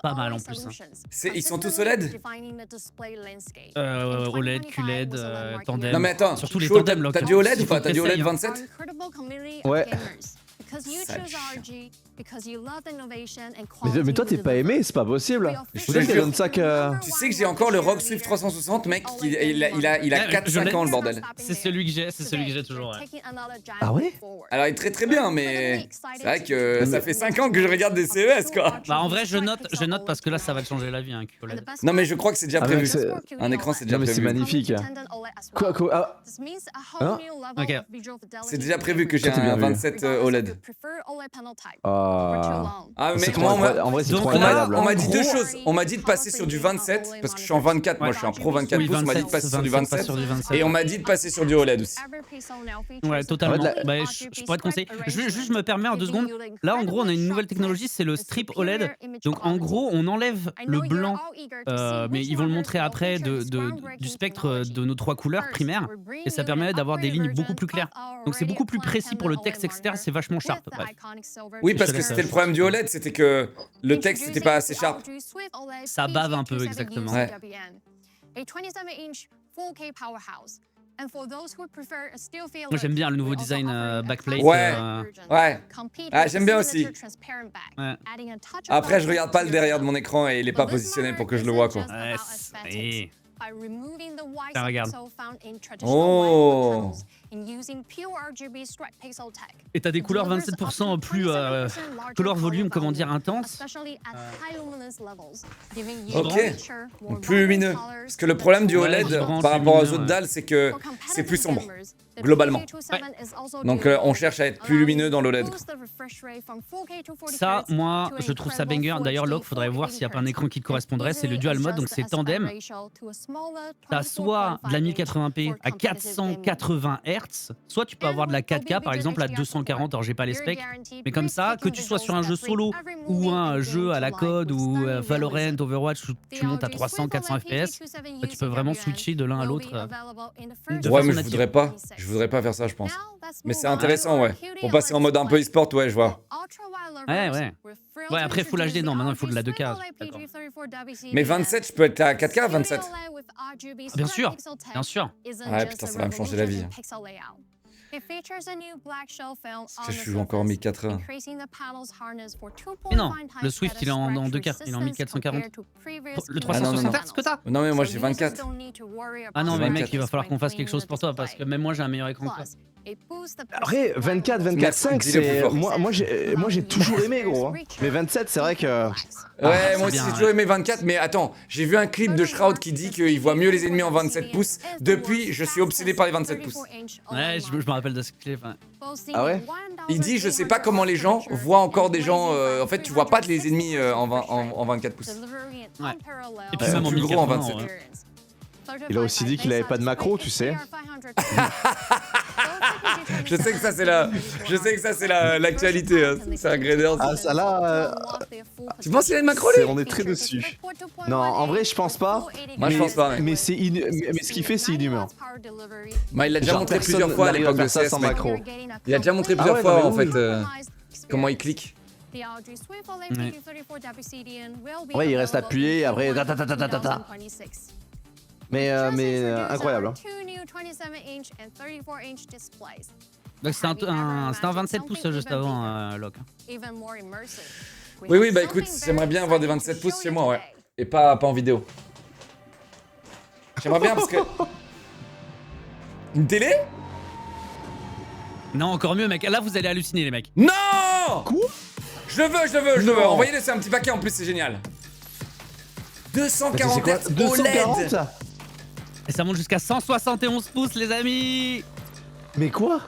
pas mal en plus. Hein. Ils sont tous OLED? OLED, QLED, tandem. Non mais attends, Surtout les Chaud, tandems là. t'as du OLED ou pas? T'as du OLED 27? Ouais. Mais toi, t'es pas aimé, c'est pas possible. Peut-être qu'elle donne ça que. Tu sais que j'ai encore le ROG Swift 360, mec, il a 4-5 ans le bordel. C'est celui que j'ai toujours. Ouais. Ah ouais? Alors il est très très bien, mais c'est vrai que ça fait 5 ans que je regarde des CES quoi. Bah en vrai, je note parce que là, ça va te changer la vie, hein, QLED. Non mais je crois que c'est déjà Ah, prévu. mec, c'est- Un écran c'est déjà Non, mais c'est prévu. magnifique. Quoi ah. Hein? Ok. C'est déjà prévu que j'ai Ça, t'es bien un vu. 27 OLED. Ah C'est mec, trop moi, incroyable. En vrai, c'est Donc trop là, incroyable. on m'a dit En deux gros- choses. On m'a dit de passer sur du 27 parce que je suis en 24, moi je suis un pro 24 Oui, pouces. On m'a dit de 27, passer sur du 27 sur du 27. et on m'a dit de passer sur du OLED aussi. Ouais, totalement. En fait, Bah, je pourrais te conseiller. Je me permets en 2 secondes. Là, en gros, on a une nouvelle technologie, c'est le strip OLED. Donc, en gros, on enlève le blanc, mais ils vont le montrer après, du spectre de nos 3 couleurs primaires. Et ça permet d'avoir des lignes beaucoup plus claires. Donc, c'est beaucoup plus précis pour le texte externe, c'est vachement sharp. Bref. Oui, parce Je te que laisse, c'était le problème du OLED, c'était que le texte n'était pas assez sharp. Ça bave un peu, exactement. Ouais. Moi, j'aime bien le nouveau design backplate. Ouais. Ouais. Ah, j'aime bien aussi. Ouais. Après, je regarde pas le derrière de mon écran et il est pas positionné pour que je le vois quoi. Ouais, Ah, regarde. Oh. Et t'as des couleurs 27% plus couleur volume, comment dire, intense. Ok. Plus lumineux. Parce que le problème du Ouais, OLED différent, par plus rapport aux lumineux, autres ouais. dalles, c'est que c'est plus sombre, globalement. Donc on cherche à être plus lumineux dans l'OLED. Ça, moi, je trouve ça banger. D'ailleurs, Locke, faudrait voir s'il n'y a pas un écran qui te correspondrait. C'est le dual mode, donc c'est tandem. T'as soit de la 1080p à 480 Hz, soit tu peux avoir de la 4K par exemple à 240. Alors j'ai pas les specs, mais comme ça, que tu sois sur un jeu solo ou un jeu à la code ou Valorant, Overwatch, où tu montes à 300, 400 FPS, bah, tu peux vraiment switcher de l'un à l'autre. De Ouais, façon mais je native. voudrais pas. Je voudrais pas faire ça, je pense. Mais c'est intéressant, ouais. Pour passer en mode un peu e-sport, ouais, je vois. Ouais, ouais. Ouais, après Full HD, non, maintenant il faut de la 2K. D'accord. Mais 27, je peux être à 4K 27. Bien sûr, bien sûr. Ouais, putain, ça va me changer la vie. Je joue encore en 1080. Mais non, le Swift il est en 2K, il est en 1440. Le 360 Hz que t'as? Non mais moi j'ai 24. Ah non, mais 24. mec, il va falloir qu'on fasse quelque chose pour toi parce que même moi j'ai un meilleur écran que toi. Après, 24, 24.5, Dis-le plus c'est. fort. Moi j'ai toujours aimé, gros. Hein. Mais 27, c'est vrai que. Ouais, moi aussi bien, j'ai toujours aimé 24, mais attends, j'ai vu un clip de Shroud qui dit qu'il voit mieux les ennemis en 27 pouces. Depuis, je suis obsédé par les 27 pouces. Ouais, je me rappelle de ce clip. Ouais. Ah ouais? Il dit, je sais pas comment les gens voient encore des gens. En fait, tu vois pas les ennemis en 24 pouces. Ouais. Et puis Ouais, même en plus gros en 1080. 27. Ouais. Il a aussi dit qu'il avait pas de macro, tu sais. Je sais que ça c'est l'actualité. Hein. C'est un grader. Ah, ça là. Tu penses qu'il a une macro lui? On est très dessus. Non, en vrai, je pense pas. Moi, je pense pas, mec. Mais ce qu'il fait, c'est inhumain. Bah, il l'a déjà Genre, montré personne plusieurs fois à n'arrive l'époque faire de ça CS, sans mec. macro. Il a déjà montré Ah plusieurs ouais, fois non, en mais fait comment il clique. Ouais, il reste appuyé, après. Mais incroyable. Hein. Donc c'était un 27 pouces juste avant Locke. Oui, bah écoute, j'aimerais bien avoir des 27 pouces chez moi, ouais. Et pas en vidéo. J'aimerais bien parce que. Une télé? Non, encore mieux, mec. Là, vous allez halluciner, les mecs. Non! Quoi? Je le veux. Non. Envoyez-le, c'est un petit paquet en plus, c'est génial. 240 C'est Hz quoi 240 OLED. Et ça monte jusqu'à 171 pouces, les amis. Mais quoi?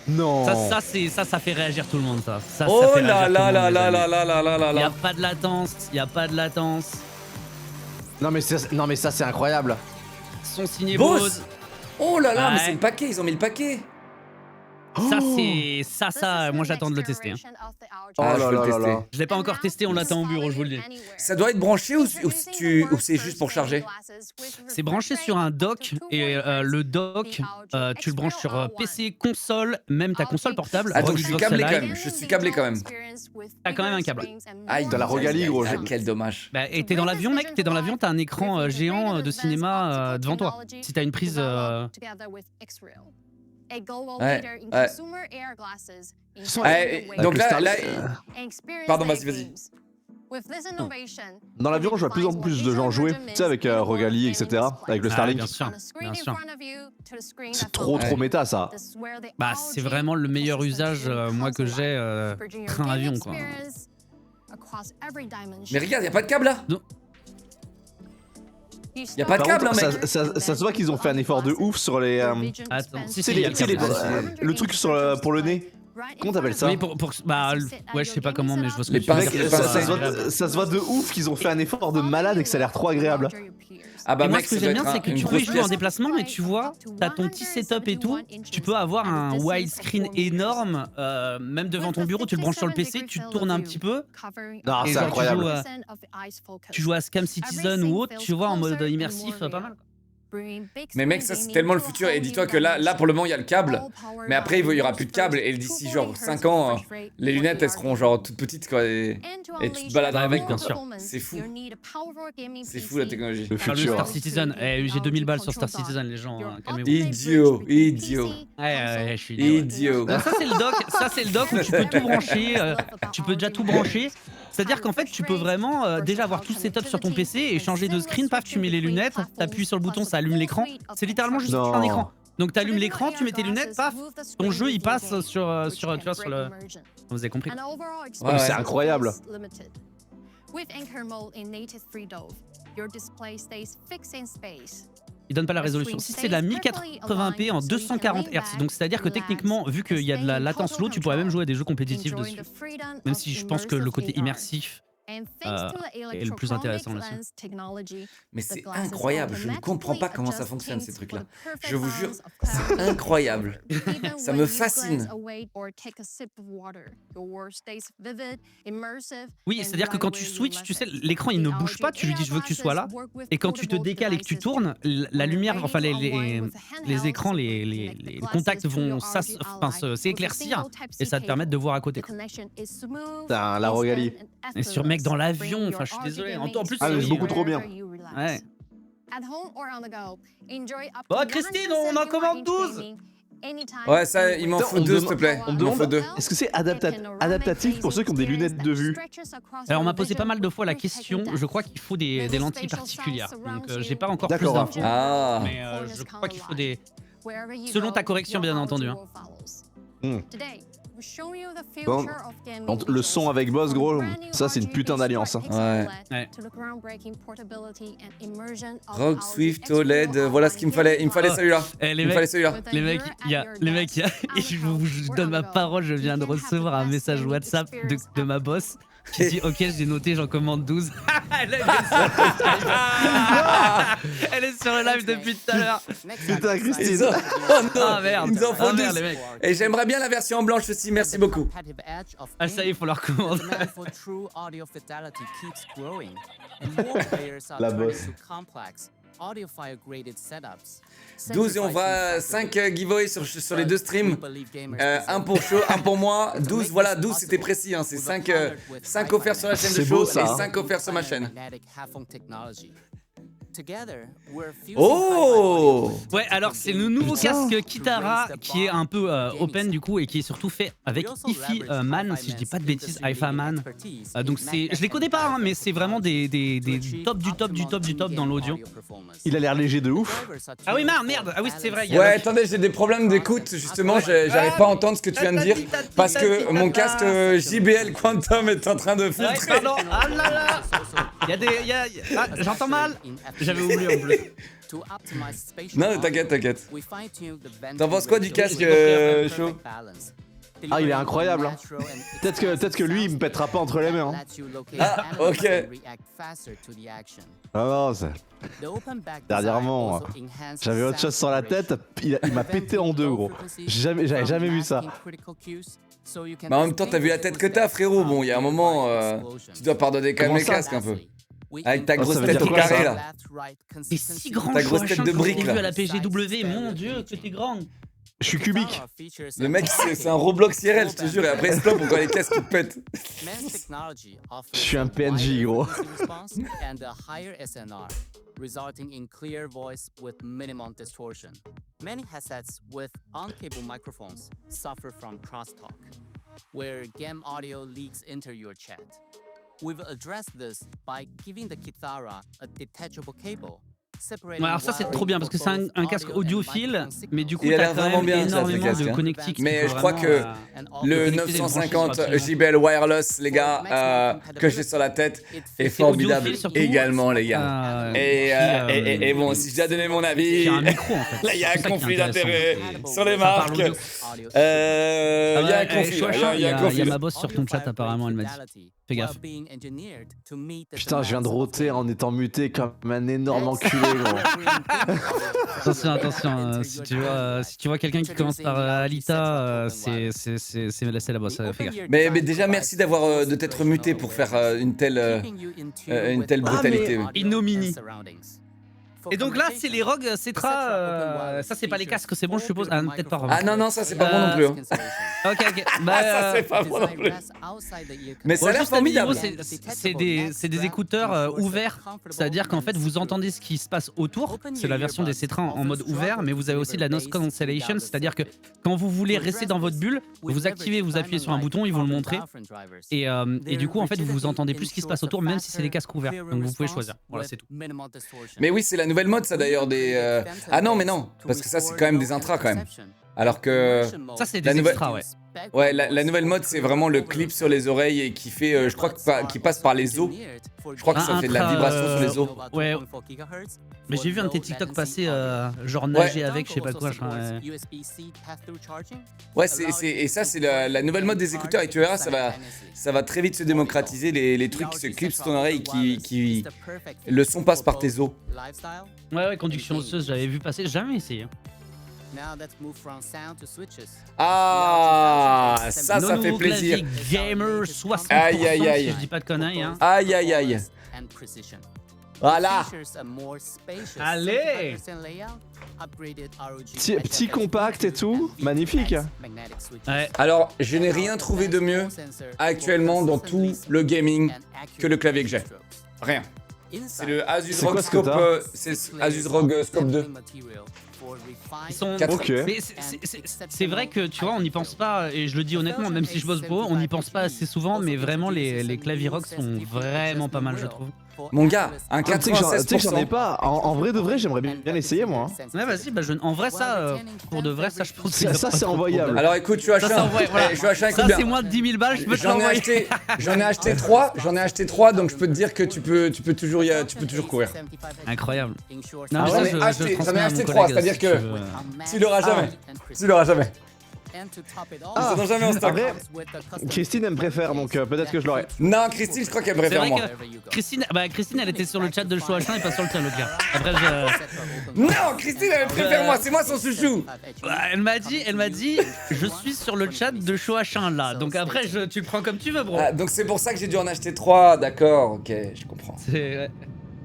Non. Ça fait réagir tout le monde, ça. Ça Oh fait là réagir là tout le là monde, là les là amis. là là là là Y a là. pas de latence, y a pas de latence. Non mais ça c'est incroyable. Son signé Bose. Bose. Oh là là, mais Ouais. c'est le paquet, ils ont mis le paquet. Ça, Oh. c'est. Ça, moi j'attends de le tester. Hein. Oh Ah, je là veux là le là tester. là. Je l'ai pas encore testé, on l'attend au bureau, je vous le dis. Ça doit être branché ou c'est juste pour charger? C'est branché sur un dock et le dock, tu le branches sur PC, console, même ta console portable. Ah, donc je suis Xbox câblé Live. quand même. Je suis câblé quand même. T'as quand même un câble. Aïe, T'as la Rogalie, gros. Ah, quel dommage. Bah, et t'es dans l'avion, mec, t'es dans l'avion, t'as un écran géant de cinéma devant toi. Si t'as une prise. Ouais. Avec Donc le là, Starlink, pardon, vas-y. Dans l'avion, je vois de plus en plus de gens jouer, tu sais, avec Rogalie, etc. Avec le Ah, Starlink. bien sûr, bien sûr. C'est trop Ouais. méta ça. Bah, c'est vraiment le meilleur usage, moi, que j'ai train-avion, quoi. Mais regarde, y a pas de câble là. Y a pas de Par câble, contre, hein, mec. ça se voit qu'ils ont fait un effort de ouf sur les. Attends, si, Tu sais, si, y a le câble. le truc sur pour le nez. Comment t'appelles ça? Oui, bah, ouais, je sais pas comment, mais je vois ce que Les tu veux pinces, dire. les ça, pinces, ça se voit de ouf qu'ils ont fait un effort de malade et que ça a l'air trop agréable. Ah bah Et moi, mec, ce que ça doit j'aime bien, être c'est que une tu peux grosse y jouer en pièce. déplacement et tu vois, t'as ton petit setup et tout. Tu peux avoir un widescreen énorme, même devant ton bureau, tu le branches sur le PC, tu tournes un petit peu. Non, Et c'est genre, incroyable. Tu joues à Scam Citizen ou autre, tu vois, en mode immersif, pas mal. Mais mec, ça c'est tellement le futur. Et dis-toi que là pour le moment, il y a le câble. Mais après, il y aura plus de câble. Et d'ici genre 5 ans, les lunettes, elles seront genre toutes petites, quoi. Et tu te baladeras avec, bien sûr. C'est fou. C'est fou la technologie. Le Faire le futur. Star Citizen. J'ai 2000 balles sur Star Citizen, les gens. Calmez-vous. Idiot. Ouais, je suis idiot. Idiot. Donc ça c'est le dock où tu peux tout brancher, tu peux déjà tout brancher. C'est-à-dire qu'en fait tu peux vraiment déjà avoir tout le setup sur ton PC et changer de screen, paf tu mets les lunettes, t'appuies sur le bouton, ça allume l'écran. C'est littéralement juste Non. un écran. Donc t'allumes l'écran, tu mets tes lunettes, paf, ton jeu il passe sur tu vois sur le. Vous avez compris. Ouais, C'est incroyable. Il donne pas la résolution. Si c'est de la 1080p en 240 Hz, donc c'est-à-dire que techniquement, vu qu'il y a de la latence low, tu pourrais même jouer à des jeux compétitifs dessus. Même si je pense que le côté immersif est le plus intéressant là-dessus. Mais c'est incroyable, je ne comprends pas comment ça fonctionne ces trucs-là. Je vous jure, c'est incroyable. Ça me fascine. Oui, c'est-à-dire que quand tu switches, tu sais, l'écran il ne bouge pas, tu lui dis je veux que tu sois là, et quand tu te décales et que tu tournes, la lumière, enfin les écrans, les contacts vont s'éclaircir et ça te permet de voir à côté. Putain, la Rogalie. Et sur mec dans l'avion, enfin je suis désolé. En plus, Ah, mais c'est beaucoup trop bien. Ouais. Oh Christine, on en commande 12. Ouais, ça, il m'en faut On me 2, s'il te plaît. on me Il m'en faut demande 2. est-ce que c'est adaptatif pour ceux qui ont des lunettes de vue? Alors on m'a posé pas mal de fois la question, je crois qu'il faut des lentilles particulières. Donc j'ai pas encore plus D'accord. d'infos. Ah. Mais je crois qu'il faut des... Selon ta correction, bien entendu. Hein. Hmm. Bon, le son avec Boss, gros, ça c'est une putain d'alliance. Hein. Ouais. Ouais. Rock, Swift, OLED, voilà ce qu'il me fallait. Il me fallait celui-là. Eh, les Il me fallait celui-là. Les mecs, je vous donne ma parole, je viens de recevoir un message WhatsApp de ma boss qui dit ok, j'ai noté, j'en commande 12. Elle est sur le live depuis tout à l'heure. Putain, Ils Christine. ont... Oh non, Ah merde. ils en font Ah, merde, 12. les mecs. Et j'aimerais bien la version en blanche aussi, merci beaucoup. Ah ça y est, il faut leur commander. La bosse. 12 et on va 5 giveaways sur les 2 streams. Un pour Show, un pour moi. 12, voilà, 12 c'était précis. Hein. C'est 5 offerts sur la chaîne de C'est Show beau, ça, et hein. 5 offerts sur ma chaîne. Oh! Ouais, alors c'est le nouveau Putain. casque Kitara qui est un peu open du coup et qui est surtout fait avec Ifi Man, si je dis pas de bêtises, IFA Man. Donc c'est, je les connais pas, hein, mais c'est vraiment des top du top du top du top dans l'audio. Il a l'air léger de ouf. Ah oui, merde, ah oui c'est vrai. il y a Ouais, le- attendez, j'ai des problèmes d'écoute. Justement, j'arrive pas à entendre ce que tu viens de dire parce que mon casque JBL Quantum est en train de Ouais, filtrer. pardon. Ah là là. Ah, j'entends mal. J'avais oublié en plus. Non, t'inquiète. T'en penses quoi du casque, Show? Ah, il est incroyable. Hein. Peut-être que lui, il me pètera pas entre les mains. Hein. Ah, ok. Ah non, dernièrement, j'avais autre chose sur la tête, il m'a pété en deux, gros. J'avais jamais vu ça. Mais en même temps, t'as vu la tête que t'as, frérot. Bon, il y a un moment, tu dois pardonner quand même Comment les ça casques un peu. Avec ta grosse ça veut tête dire au quoi, carré, ça là. T'es si grand, Ta grosse tête de brique, là. vu à la PGW, mon dieu, que t'es grande. Je suis cubique. Le mec, c'est un Roblox IRL, je te jure. Et après, il se plaint pourquoi les casques ils pètent. Je suis un PNJ, gros. Resulting in clear voice with minimum distortion. Many headsets with on-cable microphones suffer from crosstalk, where game audio leaks into your chat. We've addressed this by giving the Kitara a detachable cable. Ouais, alors ça c'est trop bien parce que c'est un casque audiophile, mais du coup Il a t'as l'air quand vraiment même bien, ça, ce énormément casque, de hein. connectiques. Mais qu'il je faut crois vraiment, que le connecter des 950 branches, absolument. JBL Wireless, les gars, que j'ai sur la tête, est formidable audiophile, surtout. également, les gars. Et bon, si je dois donner mon avis, Il y a un micro en fait. là, il y a C'est un ça qui est conflit intéressant. d'intérêts sur les Ça parle marques. audio. Il y a un conflit, Chouachin, il y a un conflit. ma boss sur ton chat apparemment, elle m'a dit. Fais gaffe. Putain, je viens de roter en étant muté comme un énorme enculé, gros. Attention, si tu vois quelqu'un qui commence par Alita, c'est la boss, fais gaffe. Mais déjà, merci de t'être muté pour faire une telle brutalité. Ignominie. Et donc là, c'est les ROG Cetra. Ça, c'est pas les casques, c'est bon, je suppose. Ah, peut-être pas. Ah non, ça c'est pas bon non plus. Hein. Ok. Ça c'est pas bon non plus. Mais ça a l'air juste à niveau, formidable. c'est des écouteurs ouverts. C'est-à-dire qu'en fait, vous entendez ce qui se passe autour. C'est la version des Cetra en mode ouvert, mais vous avez aussi de la noise cancellation. C'est-à-dire que quand vous voulez rester dans votre bulle, vous activez, vous appuyez sur un bouton, ils vont le montrer. Et du coup, en fait, vous entendez plus ce qui se passe autour, même si c'est des casques ouverts. Donc vous pouvez choisir. Voilà, c'est tout. Mais oui, c'est la nouvelle mode ça d'ailleurs des... Ah non, mais non, parce que ça c'est quand même des intras quand même. Alors que... Ça, c'est La des nouvelle- extras, ouais. Ouais, la nouvelle mode c'est vraiment le clip sur les oreilles et qui fait, je crois, qui passe par les os. Je crois que ça fait de la vibration sur les os. Ouais. Mais j'ai vu un de tes TikTok passer, genre nager avec, je sais pas quoi. Ouais, et ça c'est la nouvelle mode des écouteurs et tu verras, ça va très vite se démocratiser les trucs qui se clipent sur ton oreille qui le son passe par tes os. Ouais, conduction osseuse, j'avais vu passer, j'ai jamais essayé. Ah, ça fait Nouveau plaisir. clavier gamer 60%, Aïe, aïe, aïe. si je dis pas de conneries. Hein. Aïe aïe aïe. Voilà. Allez. Petit compact et tout, magnifique. Ouais. Alors, je n'ai rien trouvé de mieux actuellement dans tout le gaming que le clavier que j'ai. Rien. C'est le Asus C'est ROG quoi ce que Scope, t'as c'est Asus ROG Scope 2. Ils sont. Ok. Mais c'est vrai que tu vois, on n'y pense pas, et je le dis honnêtement, même si je bosse pour eux, on n'y pense pas assez souvent, mais vraiment les claviers ROG sont vraiment pas mal, je trouve. Mon gars, un Tu sais que j'en 96%. ai pas. En vrai de vrai, j'aimerais bien essayer moi. Ouais, vas-y, bah en vrai, ça, pour de vrai, ça, je pense que Ça, c'est envoyable. Alors écoute, Ça, c'est envoyé, voilà. écoute Ça, bien. c'est moins de 10 000 balles, je peux te J'en ai l'envoyer. acheté 3, donc je peux te dire que tu peux toujours courir. Incroyable. Ah mais ouais, ça, mais je le j'en ai transmets à acheté mon 3, collègue, c'est-à-dire si que tu veux. tu l'auras jamais. Tu l'auras jamais. Ah, Ils en ont jamais en stock. après, Christine elle me préfère, donc peut-être que je l'aurai. Non, Christine, je crois qu'elle C'est préfère vrai moi. que Christine, elle était sur le chat de Show H1 et pas sur le tien, le gars. Après, Non, Christine, elle préfère moi, c'est moi son chouchou. elle m'a dit, je suis sur le chat de Show H1 là. Donc après, tu le prends comme tu veux, bro. Ah, donc c'est pour ça que j'ai dû en acheter 3, d'accord, ok, je comprends. C'est-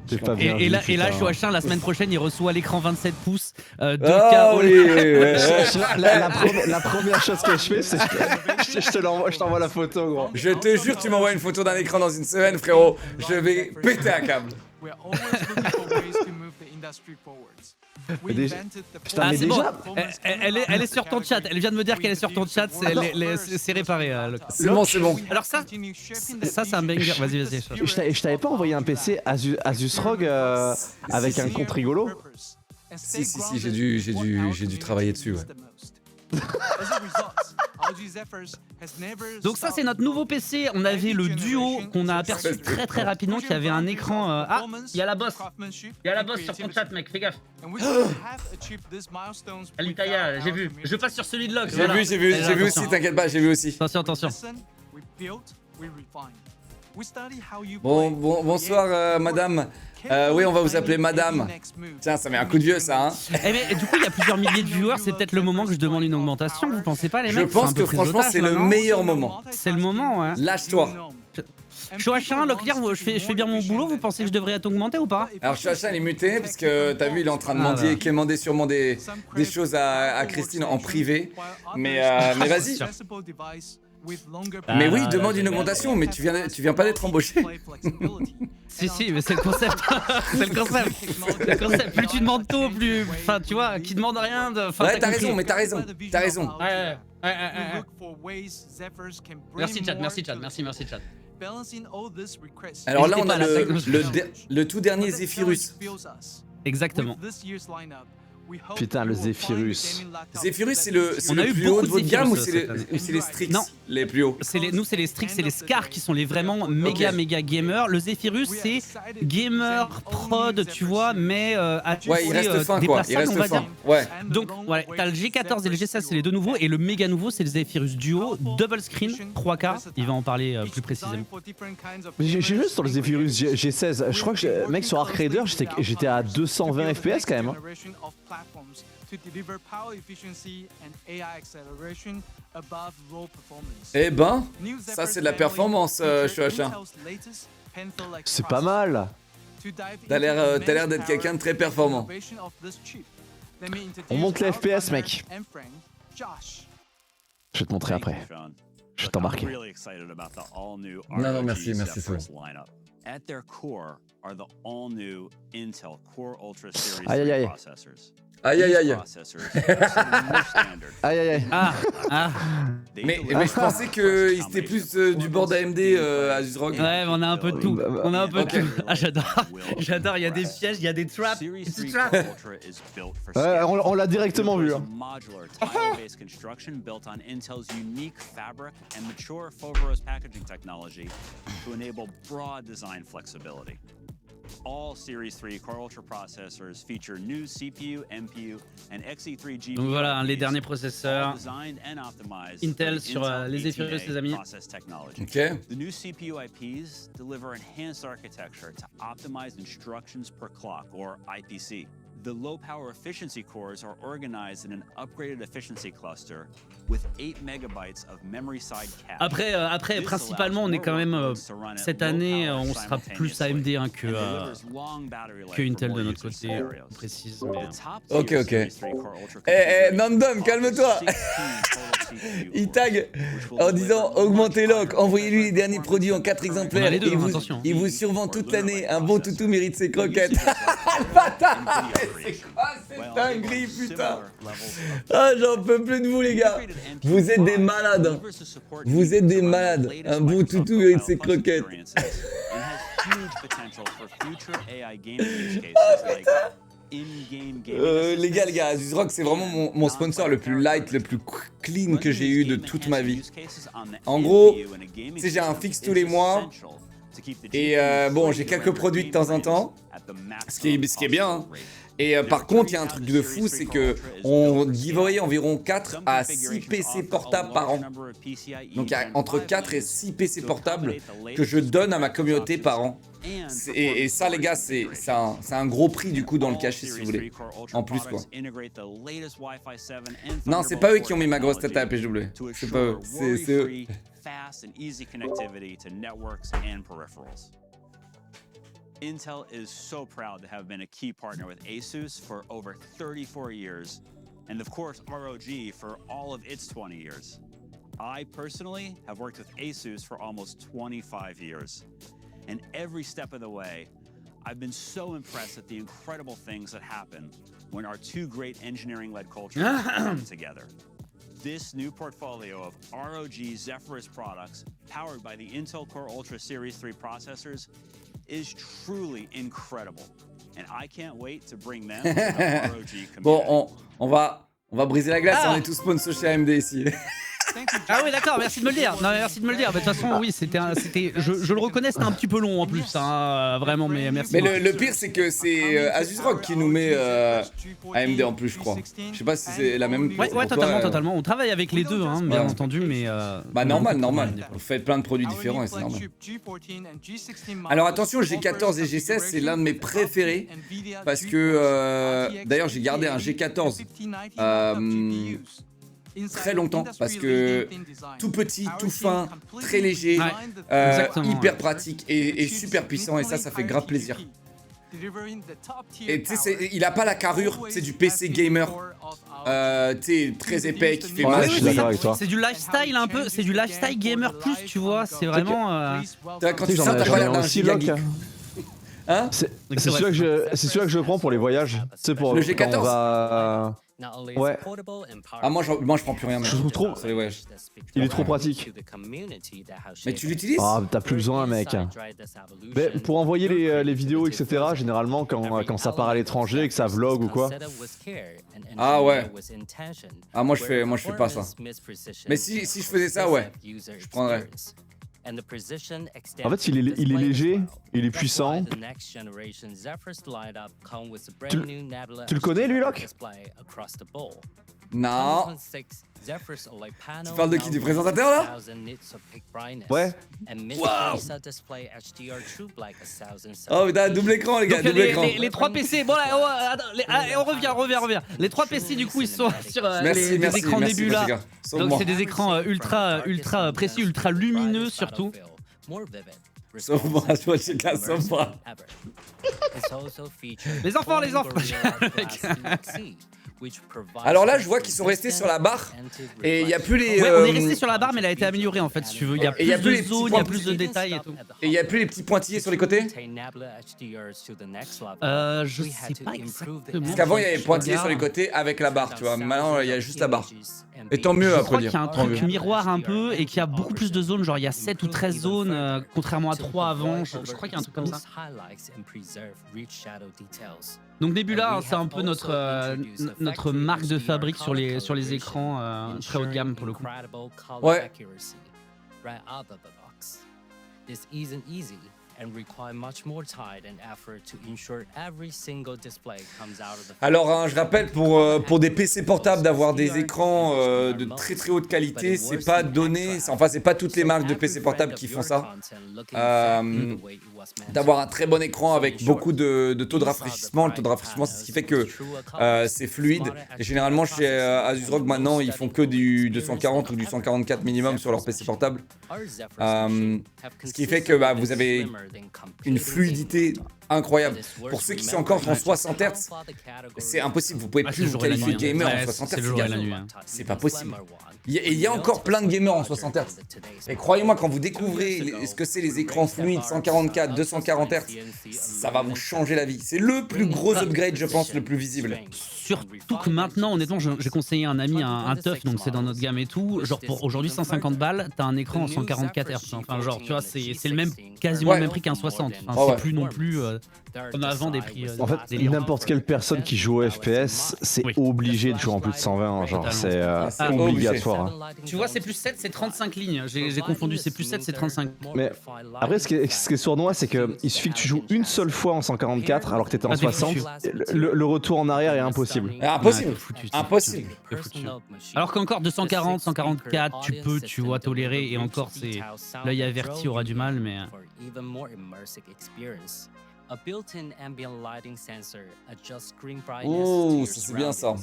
C'est pas bien. Et là, putain. Show H1, la semaine prochaine, il reçoit l'écran 27 pouces, 2K Oh, all- oui, ouais. La première chose que je fais, c'est je te l'envoie, je t'envoie la photo, gros. Je te jure, tu m'envoies une photo d'un écran dans une semaine, frérot, je vais péter un câble. We are always looking for ways to move the industry forwards. We déjà- invented the Putain, Ah, mais c'est bon. déjà- Elle est sur ton chat. Elle vient de me dire qu'elle est sur ton chat. C'est réparé. C'est bon, c'est bon. Alors ça, c'est un banger. Vas-y. Je t'avais pas envoyé un PC Asus ROG avec un compte rigolo? Si, j'ai dû travailler dessus, ouais. Donc ça, c'est notre nouveau PC. On avait le Duo qu'on a aperçu très rapidement, qui avait un écran. Ah, il y a la bosse. Il y a la bosse sur ton chat, mec. Fais gaffe. Alitaïa, j'ai vu. Je passe sur celui de Locke. J'ai vu aussi, t'inquiète pas, j'ai vu aussi. Attention. Bonsoir, madame. Oui, on va vous appeler madame. Tiens, ça met un coup de vieux, ça, hein. Mais du coup, il y a plusieurs milliers de viewers. C'est peut-être le moment que je demande une augmentation. Vous pensez pas, les Je mecs? pense que franchement, c'est le meilleur moment. C'est le moment, ouais. Lâche-toi. Show H1, Leclerc, je fais bien mon boulot. Vous pensez que je devrais être augmenté ou pas? Alors, Chacha, il est muté, parce que t'as vu, il est en train de demander sûrement des choses à Christine en privé. Mais vas-y. Mais oui, demande une augmentation, mais tu viens pas d'être embauché. Si, mais c'est le concept. C'est le concept. Plus tu demandes tôt, plus. Enfin, tu vois, qui demande rien de. Enfin, Ouais, t'as compris. raison, mais t'as raison. Ouais. Merci, chat. Merci, chat. Alors là, on a N'hésitez pas à le tout dernier Zephyrus. Exactement. Putain, le Zephyrus. Zephyrus, c'est On a le eu plus haut beaucoup de de votre gamme ou Zephyrus, cette année. c'est les Strix Non. les plus hauts? Nous, c'est les Strix, c'est les Scar qui sont les vraiment méga gamers. Le Zephyrus, c'est gamer prod, tu vois, mais Ouais, il reste fin, quoi. Il déplaçable, on va reste fin. dire. Ouais. Donc, ouais, t'as le G14 et le G16, c'est les deux nouveaux, et le méga nouveau, c'est le Zephyrus Duo, double screen, 3K. Il va en parler plus précisément. J'ai juste sur le Zephyrus G16, je crois que, mec, sur Arc Raider, j'étais à 220 FPS quand même. Hein. Eh ben, ça c'est de la performance, H1. C'est pas mal. T'as l'air d'être quelqu'un de très performant. On monte les FPS, mec. Je vais te montrer après. Je vais t'embarquer. Non, merci, c'est bon. At their core are the all-new Intel Core Ultra Series Aïe, aïe, aïe. 3 processors. Aïe. Processors are more standard. Aïe aïe aïe. Ah, Mais je pensais qu'il était plus du board AMD Asus ROG. ouais, mais on a un peu de tout. On a un peu Ok. de tout. Ah, j'adore, il y a des pièges, il y a des traps. Series It's a 3 trap. Ultra is built for Ouais, scale. on l'a directement vu. It's a Hein. modular, tile-based construction built on Intel's unique fabric and mature Foveros packaging technology to enable broad design flexibility. All Series 3 Core Ultra processors feature new CPU, NPU, and Xe3 GPU. Donc voilà, les IPs, derniers all processeurs designed and optimized Intel for the sur Intel les Zephyrus, 18A les amis. process technology. Ok. The new CPU IPs deliver enhanced architecture to optimize instructions per clock, or IPC. The low-power efficiency cores are organized in an upgraded efficiency cluster with 8 megabytes of memory side cache. Après, principalement, on est quand même cette année, on sera plus AMD hein, que Intel de notre côté, on précise. Mais, Ok. Nandom, calme-toi. il tag en disant augmentez Locke, envoyez-lui les derniers produits en 4 exemplaires. les deux, il, vous, attention. il vous survend toute l'année. Un bon toutou mérite ses croquettes. Le bâtard. C'est quoi cette dinguerie, putain. Ah, j'en peux plus de vous, les gars. Vous êtes des malades. Hein. Vous êtes des malades. Un bon toutou mérite ses croquettes. Les gars, Asus Rock, c'est vraiment mon sponsor le plus light, le plus clean que j'ai eu de toute ma vie. En gros, tu sais, j'ai un fixe tous les mois. Et bon, j'ai quelques produits de temps en temps. Ce qui est bien. Hein. Et par contre, il y a un truc de fou, c'est que on giveaway environ 4 à 6 PC portables par an. Donc il y a entre 4 et 6 PC portables que je donne à ma communauté par an. Et ça, les gars, c'est un gros prix du coup dans le cachet, si vous voulez. En plus, quoi. Non, c'est pas eux qui ont mis ma grosse tête à la PSW. C'est pas eux. C'est eux. Intel is so proud to have been a key partner with ASUS for over 34 years, and of course ROG for all of its 20 years. I personally have worked with ASUS for almost 25 years, and every step of the way, I've been so impressed at the incredible things that happen when our two great engineering-led cultures come together. This new portfolio of ROG Zephyrus products, powered by the Intel Core Ultra Series 3 processors, is truly incredible, and I can't wait to bring them to the ROG community. Bon, on va briser la glace, on est tous sponsors chez AMD ici. Ah oui, d'accord, merci de me le dire. Non, merci de me le dire. De toute façon, oui, je le reconnais, c'était un petit peu long en plus, hein, vraiment, mais merci. Mais le pire, c'est que c'est Asus Rock qui nous met AMD en plus, je crois. Je sais pas si c'est la même. Ouais, totalement. On travaille avec les deux, hein, bien entendu, mais. Bah normal. Vous faites plein de produits différents et c'est normal. Alors attention, G14 et G16, c'est l'un de mes préférés parce que d'ailleurs j'ai gardé un G14. Très longtemps parce que tout petit, tout fin, très léger, hyper pratique et super puissant, et ça fait grave plaisir. Et tu sais, il a pas la carrure, c'est du PC gamer, tu sais, très épais qui fait mal. Je suis d'accord avec toi. C'est du lifestyle un peu, c'est du lifestyle gamer plus, tu vois, c'est vraiment. Quand tu sors, t'as pas l'air d'un giga geek. Hein? C'est celui-là que je prends pour les voyages. Tu sais, pour le G14. quand on va... Ouais. Ah, moi je prends plus rien. Je trouve trop. Il est trop pratique. Mais tu l'utilises? Ah, t'as plus besoin, mec. Mais pour envoyer les vidéos, etc., généralement, quand ça part à l'étranger et que ça vlog ou quoi. Ah ouais. Ah, moi je fais pas ça. Mais si je faisais ça, ouais. Je prendrais. En fait, il est léger, il est puissant. Tu le connais, lui, Locke? Non. Tu parles de qui? Du présentateur, là? Ouais. Waouh. Oh, putain, double écran, les gars, donc, double écran. Les 3 PC, bon là, on revient. Les 3 PC, du coup, ils sont sur les écrans Nebula. Donc, c'est des écrans ultra précis, ultra lumineux, surtout. Sauf moi, je vois chez cas, sauf moi. Les enfants. Alors là, je vois qu'ils sont restés sur la barre et il n'y a plus les. Ouais, on est resté sur la barre, mais elle a été améliorée en fait, si tu veux. Il y a plus de zones, il y a plus de détails et tout. Et il n'y a plus les petits pointillés sur les côtés? Je sais pas exactement. Parce qu'avant, il y avait pointillés sur les côtés avec la barre, tu vois. Maintenant, il y a juste la barre. Et tant mieux, je après crois dire. qu'il y a un truc miroir un peu et qu'il y a beaucoup plus de zones, genre il y a 7 ou 13 zones, contrairement à 3 avant. Je crois qu'il y a un truc comme ça. Donc Nebula, c'est un peu notre marque de fabrique sur les écrans très haut de gamme pour le coup. Ouais. Alors, hein, je rappelle, pour des PC portables, d'avoir des écrans de très très haute qualité, c'est pas donné. Enfin, c'est pas toutes les marques de PC portables qui font ça. D'avoir un très bon écran avec beaucoup de taux de rafraîchissement. Le taux de rafraîchissement, c'est ce qui fait que c'est fluide. Et généralement, chez Asus Rock, maintenant, ils font que du 240 ou du 144 minimum sur leur PC portable. Ce qui fait que vous avez une fluidité incroyable. Pour ceux qui sont encore en 60 Hz, c'est impossible. Vous pouvez plus vous qualifier gamer en 60 Hz. C'est le jour et la nuit. C'est pas possible. Et il y a encore plein de gamers en 60 Hz. Et croyez-moi, quand vous découvrez ce que c'est les écrans fluides 144, 240 Hz, ça va vous changer la vie. C'est le plus gros upgrade, je pense, le plus visible. Surtout que maintenant, honnêtement, j'ai conseillé à un ami un teuf, donc c'est dans notre gamme et tout. Genre pour aujourd'hui 150 balles, t'as un écran en 144 Hz. Enfin, genre, tu vois, c'est le même, quasiment le même prix qu'un 60. Enfin, c'est plus non plus comme avant des prix. En fait, n'importe quelle personne qui joue au FPS, c'est obligé de jouer en plus de 120. Genre, c'est obligatoire. Hein. Tu vois, c'est plus 7, c'est 35 lignes. J'ai confondu, c'est plus 7, c'est 35. Mais après, ce qui est sournois, c'est qu'il suffit que tu joues une seule fois en 144 alors que t'étais en 60. Le retour en arrière est impossible. Impossible. Impossible. Alors qu'encore 240, 144, tu vois tolérer et encore c'est l'œil averti aura du mal, mais. Oh, c'est bien ça.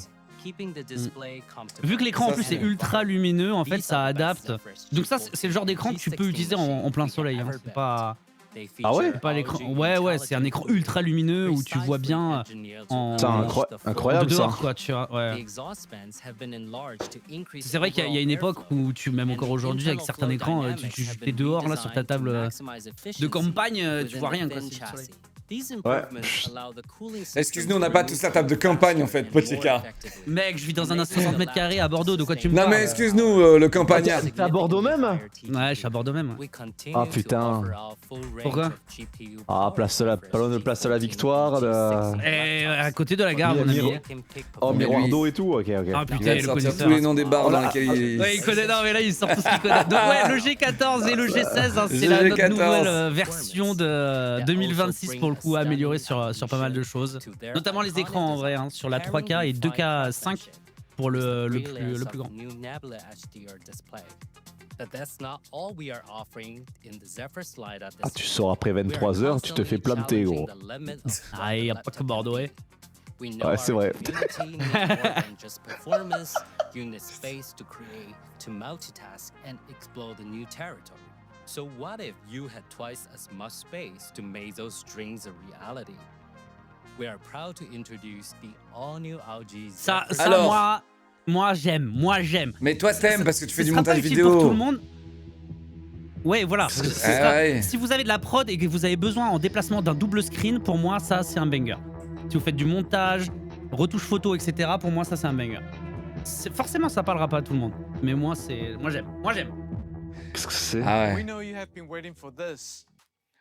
Vu que l'écran en plus est ultra lumineux, en fait ça adapte. Donc ça c'est le genre d'écran que tu peux utiliser en plein soleil. Hein. C'est pas. Ah ouais? Pas l'écran. Ouais, c'est un écran ultra lumineux où tu vois bien en. C'est incroyable dehors, ça. Quoi, tu vois, ouais. C'est vrai qu'il y a une époque où même encore aujourd'hui avec certains écrans, tu es dehors là sur ta table de campagne, tu vois rien quoi. Ouais. Excuse-nous, on n'a pas tous la table de campagne en fait, Pocheka. Mec, je vis dans un 60 mètres carrés à Bordeaux, de quoi tu me Non parles? mais excuse-nous, le campagnard. T'es à Bordeaux même? Ouais, je suis à Bordeaux même. Ouais. Ah putain. Pourquoi? Ah, pas loin de Place de la Victoire. À côté de la gare, mon ami. Oh, miroir d'eau et tout, ok. Ah Il putain, va le sortir connaisseur. tous les noms des bars dans lesquels il... Ouais, il connaît, non mais là il sort tout ce qu'il connaît. Donc ouais, le G14 et le G16, hein, c'est la notre nouvelle version de 2026 pour le coup, améliorée sur pas mal de choses. Notamment les écrans en vrai, hein, sur la 3K et 2K5 pour le plus grand. Ah, tu sors après 23h, tu te fais planter, gros. Ah, y a pas que Bordeaux, ouais. Ouais, c'est vrai. So what if you had twice as much space to make those dreams a reality? We are proud to introduce the all-new LG Ça Alors. moi j'aime. Mais toi t'aimes parce que tu fais du Ce sera pas montage utile vidéo. pour tout le monde. Ouais, voilà. Ouais. Si vous avez de la prod et que vous avez besoin en déplacement d'un double screen, pour moi ça c'est un banger. Si vous faites du montage, retouche photo, etc. Pour moi ça c'est un banger. Forcément ça parlera pas à tout le monde, mais moi j'aime. Qu'est-ce que c'est? Ah ouais. We know you have been waiting for this.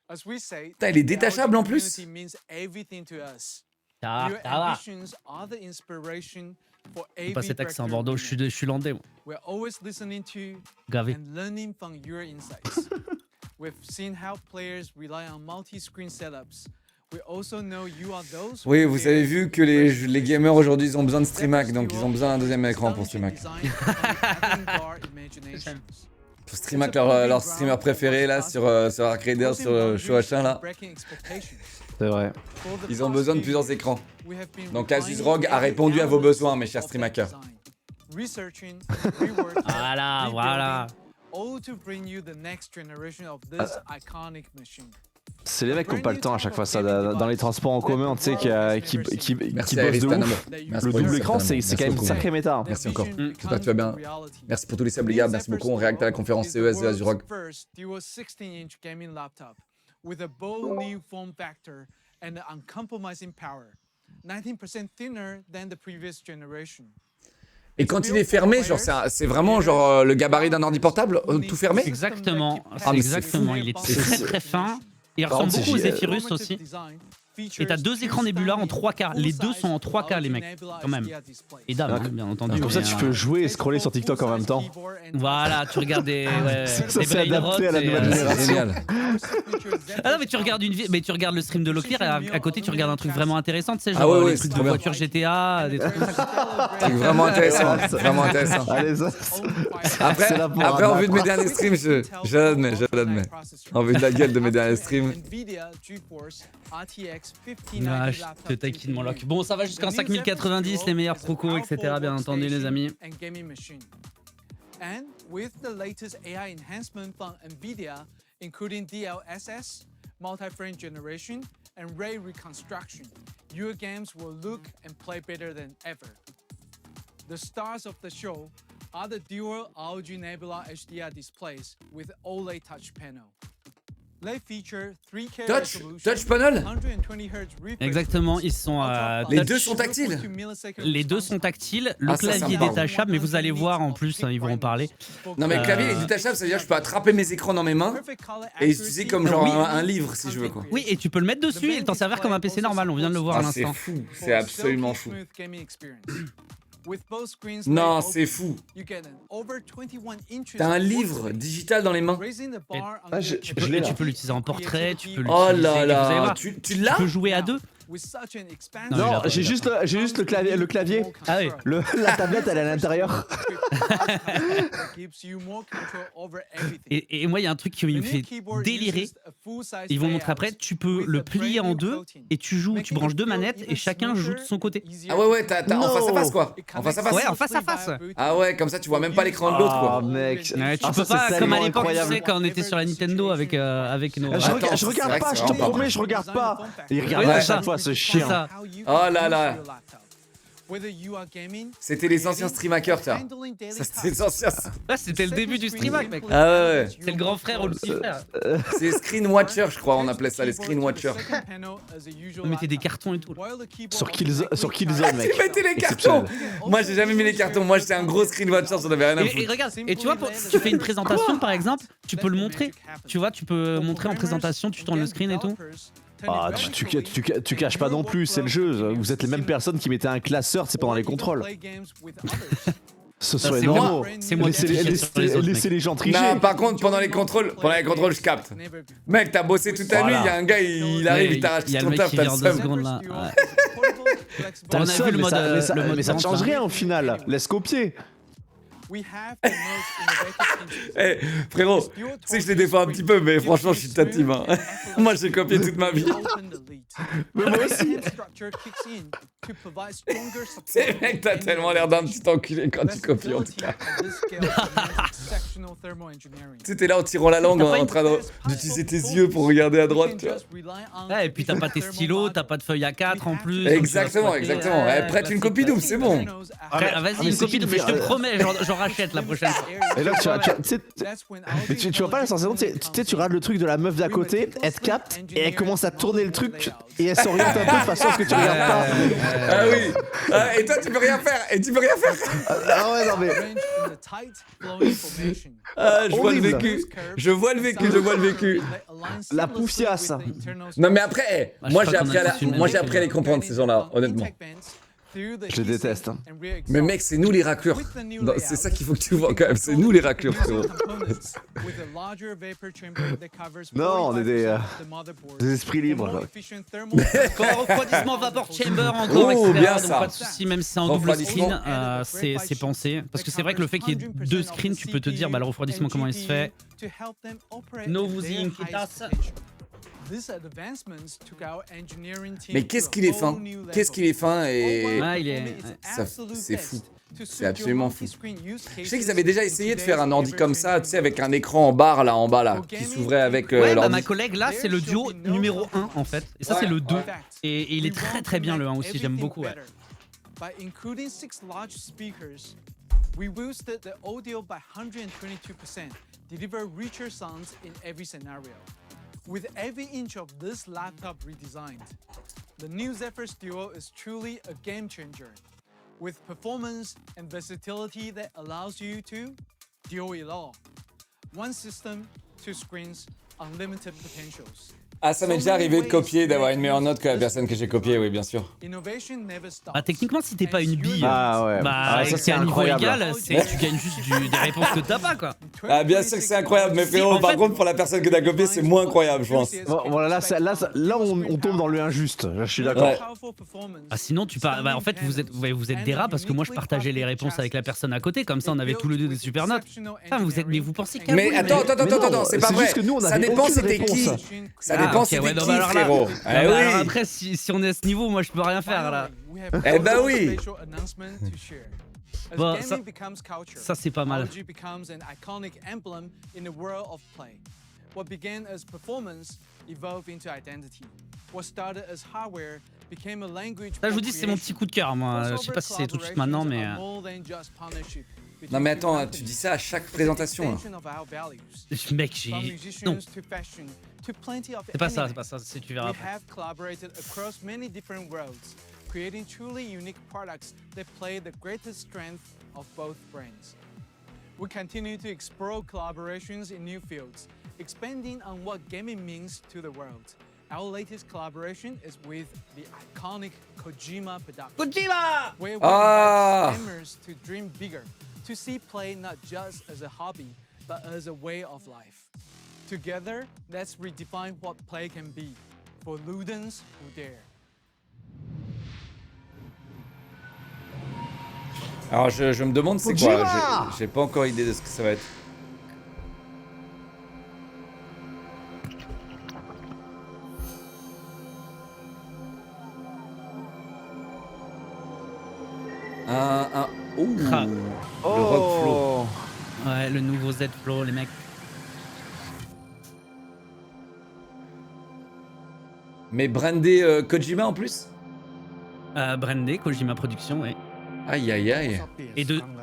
As we say, Putain, il est détachable en plus. community means everything to us. Ça Your va. ambitions are the inspiration for Faut pas AV cet accent à breakthrough Bordeaux, winners. je suis landais moi. We're always listening to you Gavé. and learning from your insights. We've seen how players rely on multi-screen setups. We also know you are those Oui, who vous care avez vu que les gamers aujourd'hui ils ont besoin de StreamHack, donc ils ont besoin d'un deuxième écran pour StreamHack. Pour StreamHack leur streamer préféré là sur Arc Raiders, sur Show H1 là. C'est vrai. Ils ont besoin de plusieurs écrans. Donc Asus ROG a répondu à vos besoins, mes chers streamhackers. Voilà. C'est les mecs qui ont pas le temps à chaque fois ça dans les transports en commun, tu sais, qui Merci bossent de Aristanum. ouf. Merci Le pour double les écran, c'est Aristanum. quand même Merci sacré méta. Hein. Merci encore. J'espère que tu vas bien. Merci pour tous les subs les gars, merci beaucoup. On réacte à la conférence CES de Asus ROG. With a bold new form factor and uncompromising power, 19% thinner than the previous generation. Et quand il est fermé, genre c'est vraiment genre le gabarit d'un ordi portable, tout fermé. Exactement, Ah, mais exactement. Il est très fin. Il ressemble beaucoup aux Zephyrus aussi. Et t'as deux écrans Nebula en 3K. Les deux sont en 3K, les mecs, quand même. Et dame, hein, bien entendu. Comme ça, tu peux jouer et scroller sur TikTok en même temps. Voilà, tu regardes des. Ça des s'est Blade adapté à la Rot nouvelle et, génération. Génial. Ah non, mais tu regardes mais tu regardes le stream de Locklear et à côté tu regardes un truc vraiment intéressant, tu sais, genre Ah ouais, les c'est trucs de trop bien. voiture GTA, des trucs comme ça. C'est vraiment intéressant, vraiment intéressant. Allez, ça. Après, C'est là pour après en un vue de mes derniers streams, je l'admets. En vue de la gueule de mes derniers streams. Ah, je te taquine mon lock. Bon, ça va jusqu'en 5090, les meilleurs procos, etc. Bien entendu, les amis. And with the latest AI enhancement from NVIDIA, including DLSS, multi-frame generation, and ray reconstruction, your games will look and play better than ever. The stars of the show are the dual ROG Nebula HDR displays with OLED touch panel. They feature 3K Touch panel. 120 Hz refresh. Exactement, ils sont Les touch. deux sont tactiles. Les deux sont tactiles, le Ah, ça clavier me est parle. détachable, mais vous allez voir en plus, hein, ils vont en parler. Non mais le clavier il est détachable, ça veut dire que je peux attraper mes écrans dans mes mains et utiliser comme genre Oui. un livre si je veux quoi. Oui, et tu peux le mettre dessus et t'en servir comme un PC normal, on vient de le voir à Ah, c'est l'instant. fou, c'est absolument fou. Non, c'est fou. T'as un livre digital dans les mains. Ah, je Tu peux, l'ai là. tu peux l'utiliser en portrait, tu peux l'utiliser. Oh là vous allez là, voir, tu tu l'as? peux jouer à deux. Non, il a pas, j'ai il a juste le clavier. Ah oui. La tablette, elle est à l'intérieur. Et moi, il y a un truc qui me fait délirer. Ils vont montrer après, tu peux le plier en deux et tu joues, tu branches deux manettes et chacun joue de son côté. Ah ouais, t'as en face à face quoi. En face à face. Ouais, en face à face. Ah ouais, comme ça tu vois même pas l'écran de l'autre Ah quoi. mec. Ouais, tu Ah, peux ça, pas, c'est comme à tellement l'époque, tu incroyable. sais, quand on était sur la Nintendo avec nos. Attends, Je c'est regarde vrai pas, que je c'est te vraiment pas promets, mal. je regarde pas. Il regarde Ouais, à c'est chaque ça. fois ce C'est chien. ça. Oh là là. C'était les anciens stream hackers, ça. Ça c'était les anciens. Là, c'était le début du stream hack, mec. Ah ouais. C'est le grand frère ou le petit frère. C'est Screen Watcher, je crois, on appelait ça les Screen Watchers. On mettait des cartons et tout. Sur Killzone, mec. Tu mettais les cartons. Moi j'ai jamais mis les cartons, moi j'étais un gros Screen Watcher, ça n'avait rien à Et foutre. regarde, et tu vois, si tu fais une présentation par exemple, tu peux le montrer. Tu vois, tu peux montrer en présentation, tu tournes le screen et tout. Ah, tu caches pas non plus, c'est le jeu. Vous êtes les mêmes personnes qui mettaient un classeur, c'est pendant les contrôles. Ce Ça, serait c'est énorme. moi. C'est moi qui Laissez, triche sur les autres, laissez mec. les gens tricher. Non, par contre, pendant les controles, je capte. Mec, t'as bossé toute la nuit, il y a un gars, il arrive, il t'arrache Il y a ton le mec taf, qui t'as vient le en 2 seum. secondes là. Ouais. T'as On le a seum, vu le mais mode, ça le mode te change vente, rien au final. Laisse copier. Eh, frérot, tu sais que je les défends un petit peu, mais franchement, je suis de ta team. Hein. Moi, j'ai copié toute ma vie. Mais moi aussi. C'est mec, t'as tellement l'air d'un petit enculé quand tu copies en tout cas. Tu sais, t'es là en tirant la langue, en train d'utiliser tes yeux pour regarder à droite, tu vois. Ouais, et puis t'as pas tes stylos, t'as pas de feuille A4 en plus. Exactement, exactement. Eh, prête une copie double, c'est bon. Vas-y, une copie double, mais je te promets, j'en rachète la prochaine fois. Et là, mais tu vois pas la sensation, tu sais, tu regardes le truc de la meuf d'à côté, elle te capte et elle commence à tourner le truc et elle s'oriente un peu de façon à ce que tu regardes pas. Ah oui. Ah, et toi, tu peux rien faire. Et tu peux rien faire. Ah ouais, non mais. Ah, je vois le Horrible. vécu. Je vois le vécu, je vois le vécu. La poussiasse. Non mais après, Bah, je moi crois j'ai qu'on a appris à tous une moi même j'ai appris à les comprendre ces gens-là, honnêtement. Je les déteste. Hein. Mais mec, c'est nous les raclures. Non, c'est ça qu'il faut que tu vois quand même, c'est nous les raclures, frérot. Non, on est des esprits libres. Là. Refroidissement vapor chamber encore, Oh, etc. bien Donc ça. pas de soucis, même si c'est en double Refroidissement. screen, c'est pensé. Parce que c'est vrai que le fait qu'il y ait deux screens, tu peux te dire bah, le refroidissement comment il se fait. No vous inquietas. Mais qu'est-ce qu'il est fin. Qu'est-ce qu'il est fin et Ouais, il est. c'est fou. C'est absolument fou. Je sais qu'ils avaient déjà essayé de faire un ordi comme ça, tu sais, avec un écran en barre là, en bas là, qui s'ouvrait avec Ouais, bah, l'ordi. ma collègue là, c'est le duo numéro 1 en fait. Et ça, c'est le 2. Et il est très très bien le 1 aussi, j'aime beaucoup. Ouais. By including 6 large speakers, we boosted the audio by 122%, deliver richer sounds in every scenario. With every inch of this laptop redesigned, the new Zephyrus Duo is truly a game changer, with performance and versatility that allows you to do it all. One system, 2 screens, unlimited potentials. Ah, ça m'est déjà arrivé de copier, d'avoir une meilleure note que la personne que j'ai copiée, oui, bien sûr. Innovation never stops. Bah, techniquement, si t'es pas une bille, Ah ouais. bah, Ah, ça c'est c'est à niveau incroyable. égal, tu gagne juste des réponses que t'as pas quoi. Ah, bien sûr que c'est incroyable, mais frérot, en par fait- contre, pour la personne que t'as copiée, c'est moins incroyable, je pense. Bon, voilà, là on tombe dans le injuste. Là, je suis d'accord. Ouais. Ah sinon tu pars. Bah, en fait vous êtes des rats parce que moi je partageais les réponses avec la personne à côté, comme ça on avait tous les deux des super notes. Ah, mais vous pensez qu'à Mais vous, attends, les mecs. attends, c'est pas c'est vrai. juste que nous, on Ça avait dépend aucune c'était qui. réponse. Ça Ah, dépend ok, c'était ouais, non, qui, bah, alors là- frérot. non, Eh bah, alors oui. après si on est à ce niveau, moi je peux rien faire là. Eh bah oui. Bon, ça c'est pas mal. What began as performance evolved into identity. What started as hardware became a language. Ça, je vous dis, c'est mon petit coup de cœur, moi. Je sais pas si c'est tout de suite maintenant, mais. Non mais attends, tu dis ça à chaque présentation. Mec, j'ai. Non. C'est pas ça, si tu verras We après. have collaborated across many different worlds, creating truly unique products that play the greatest strength of both brands. We continue to explore collaborations in new fields, expanding on what gaming means to the world. Our latest collaboration is with the iconic Kojima Productions. Kojima! Where we Ah! invite gamers to dream bigger, to see play not just as a hobby, but as a way of life. Together, let's redefine what play can be for Ludens who dare. Alors je me demande c'est quoi, j'ai pas encore idée de ce que ça va être. Ouh, Ah. le Rock Flow. Ouais, le nouveau Z Flow, les mecs. Mais brandé Kojima en plus? Brandé, Kojima Productions, ouais. Aïe aïe aïe.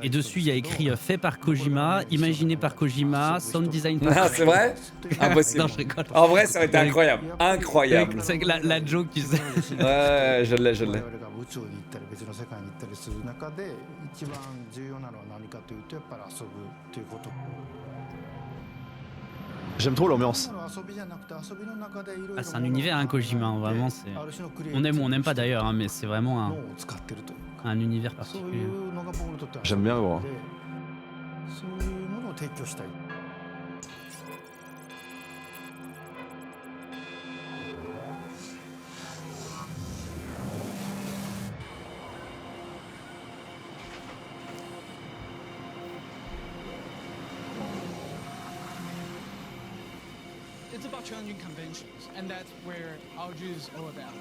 Et dessus, il y a écrit fait par Kojima, imaginé par Kojima, sound design par Ah c'est vrai? Impossible. Non, je rigole. En vrai ça aurait été incroyable. Incroyable. C'est que la joke, tu sais. Ouais, je l'ai. 宇宙に行ったり別の世界に行ったりする中で一番重要なのは何かというとやっぱり遊ぶということ。 J'aime trop l'ambiance. Ah, c'est un univers, hein, Kojima, hein, vraiment. On aime ou on n'aime pas d'ailleurs, hein, mais c'est vraiment un univers particulier. J'aime bien voir. It's about challenging conventions, and that's where ROG is all about.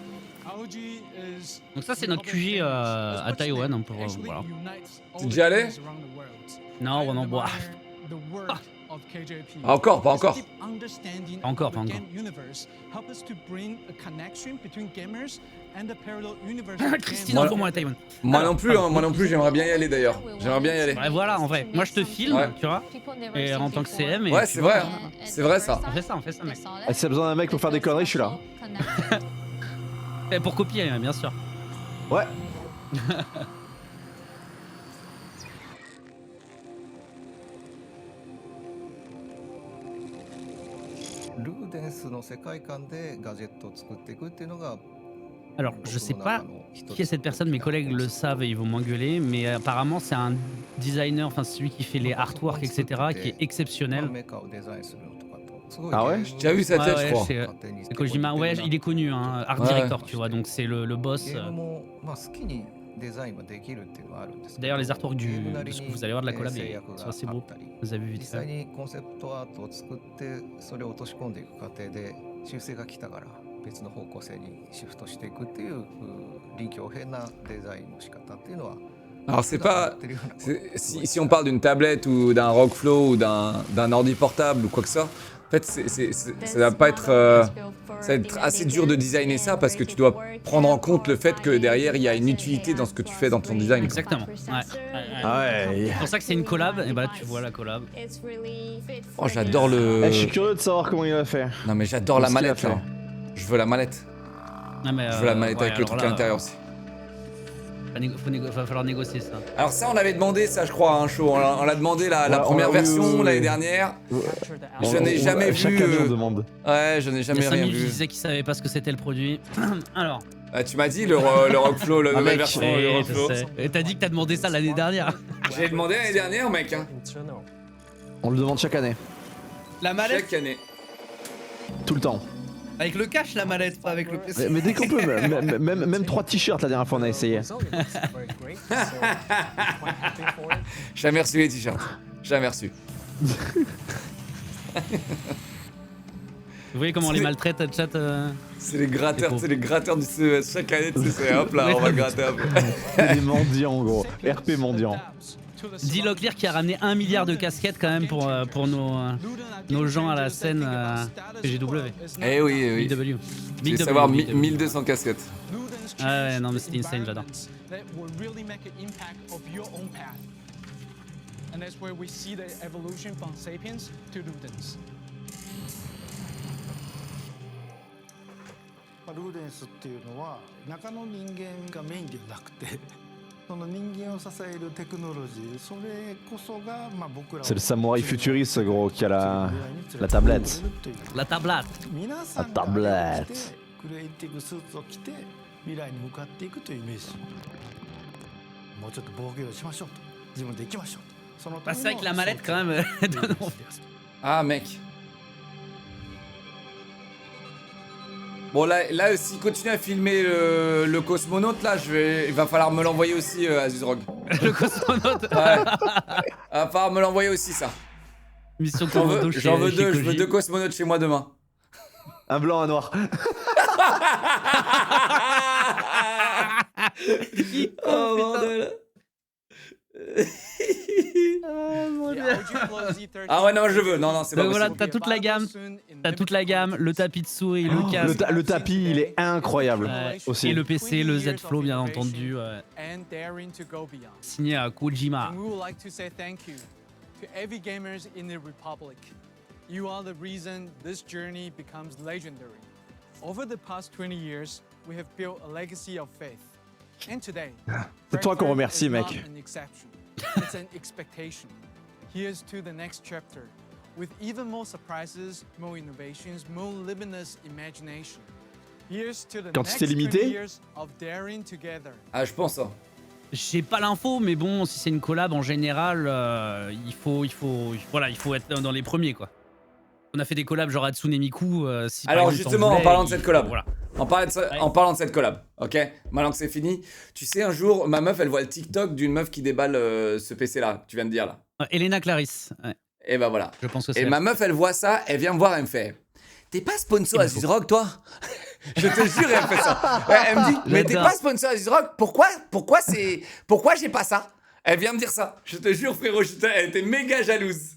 ROG is Donc ça, c'est notre QG à Taïwan, hein, pour voilà. T'es déjà allé? Non, non, bon. Ah, encore, pas encore. Pas encore. Christine, envoie-moi à Taïwan. Moi non plus, j'aimerais bien y aller d'ailleurs. J'aimerais bien y aller. Ouais, voilà, en vrai. Moi, je te filme, Ouais. tu vois, et en tant que CM. Et Ouais, tu c'est vois, vrai, hein. C'est vrai ça. On fait ça, mec. Ah, si t'as besoin d'un mec pour faire des conneries, je suis là. Et pour copier, bien sûr. Ouais. ルーデンスの世界観でガジェットを作っていくっていうのが Alors, je sais pas qui est cette personne, mes collègues le savent et ils vont m'engueuler, mais apparemment c'est un designer, enfin celui qui fait les artworks, etc., qui est exceptionnel. Ah ouais? J'ai déjà vu sa tête, je crois. C'est Kojima, ouais, il est connu, hein, art Ouais. director, tu vois, donc c'est le boss. D'ailleurs, les artworks de ce que vous allez voir de la collab, c'est assez beau. Vous avez vu vite 実際 fait. にコンセプトアートを作ってそれを落とし込んでいく過程で修正が来たから別の方向性にシフトしていくっていう臨機応変なデザインの仕方っていうのは Alors c'est pas... Si on parle d'une tablette ou d'un Rockflow ou d'un ordi portable ou quoi que ça, en fait ça va pas être... ça va être assez dur de designer ça parce que tu dois prendre en compte le fait que derrière il y a une utilité dans ce que tu fais dans ton design. Quoi. Exactement. Ouais. Ah ouais. C'est pour ça que c'est une collab, et bah là tu vois la collab. Oh j'adore le... Je suis curieux de savoir comment il va faire. Non mais j'adore la mallette là. Je veux la mallette. Non, mais, Je veux la mallette ouais, avec le truc à l'intérieur aussi. Va falloir négocier ça. Alors ça on avait demandé ça je crois à un show, on l'a demandé la Ouais, première oui, version oui, oui. l'année dernière. Je n'ai jamais vu... Chaque année on demande. Ouais je n'ai Il y jamais a rien 5000 qui vu. disaient qu'ils savaient pas ce que c'était le produit. Alors. Ah, tu m'as dit le Rockflow, la Ah, nouvelle mec, version du Rockflow. Et t'as dit que t'as demandé ça l'année dernière. J'ai demandé l'année dernière mec hein. On le demande chaque année. La mallette Chaque année. Tout le temps. avec le cash, la mallette, pas avec le PC. Mais dès qu'on peut, même 3 t-shirts la dernière fois on a essayé. Jamais reçu les t-shirts. Jamais reçu. Vous voyez comment on les maltraite, chat C'est les gratteurs, pauvres. c'est les gratteurs du CES. Chaque année, c'est hop là, on va gratter un peu. C'est des mendiants, gros. RP mendiants. Dis Locklear qui a ramené 1 milliard de casquettes quand même pour nos gens à la scène PGW. Eh oui, oui. Big W. Tu Big veux W, savoir Big W. 1200 casquettes. Ah ouais, non mais c'était insane, j'adore. That will really make an impact of your own path. And that's where we see the evolution from sapiens to Ludens. ルーデンスっていうのは中の人間がメインではなくてその人間を支えるテクノロジーそれこそがまあ僕ら C'est le samouraï futuriste, gros, qui a la tablette. La tablette. 皆さん La があれを tablette. 着てクリエイティブスーツを着て未来に向かっていくというイメージもうちょっと防御をしましょうと自分で行きましょうとそのた Bah, め c'est vrai que la mallette quand même donne envie. Ah, mec. Bon, là s'il continue à filmer le cosmonaute, là, il va falloir me l'envoyer aussi, Asus Rogue. Le cosmonaute. Ouais. Il va falloir me l'envoyer aussi, ça. Mission J'en commando veux, j'en veux chez deux, je veux Koji. 2 cosmonautes chez moi demain. Un blanc, un noir. Oh bordel. Ah ouais, non, je veux. Non, c'est pas Donc voilà, possible. t'as toute la gamme. T'as toute la gamme, le tapis de souris, le casque. Le tapis, il est incroyable. Ouais. Aussi. Et le PC, le Z Flow, bien entendu. And daring to go beyond. Signé à Kojima. And we would like to say thank you to every gamers in the Republic. You are the reason this journey becomes legendary. Over the past 20 years, we have built a legacy of faith. And today, C'est toi qu'on remercie, Frankfurt mec. is not an exception. It's an expectation. Here's to the next chapter, with even more surprises, more innovations, more limitless imagination. Here's to the Quantité next 20 limitée? years of daring together. Ah, je pense, hein. J'ai pas l'info, mais bon, si c'est une collab en général, il faut être dans les premiers quoi. On a fait des collabs genre Hatsune Miku. Si par Alors exemple, justement, t'en en voulais, parlant de cette collab, voilà. en parlant de cette collab, ok. Maintenant que c'est fini, tu sais un jour, ma meuf, elle voit le TikTok d'une meuf qui déballe ce PC là, tu viens de dire là. Elena Clarisse. Ouais, Et bah voilà. je pense que c'est. Et elle. ma meuf, elle voit ça, elle vient me voir, elle me fait, t'es pas sponsor Asus Rock toi? Je te jure, elle fait ça. Ouais, elle me dit, mais t'es J'adore. pas sponsor Asus Rock, pourquoi j'ai pas ça? Elle vient me dire ça. Je te jure, frérot, elle était méga jalouse.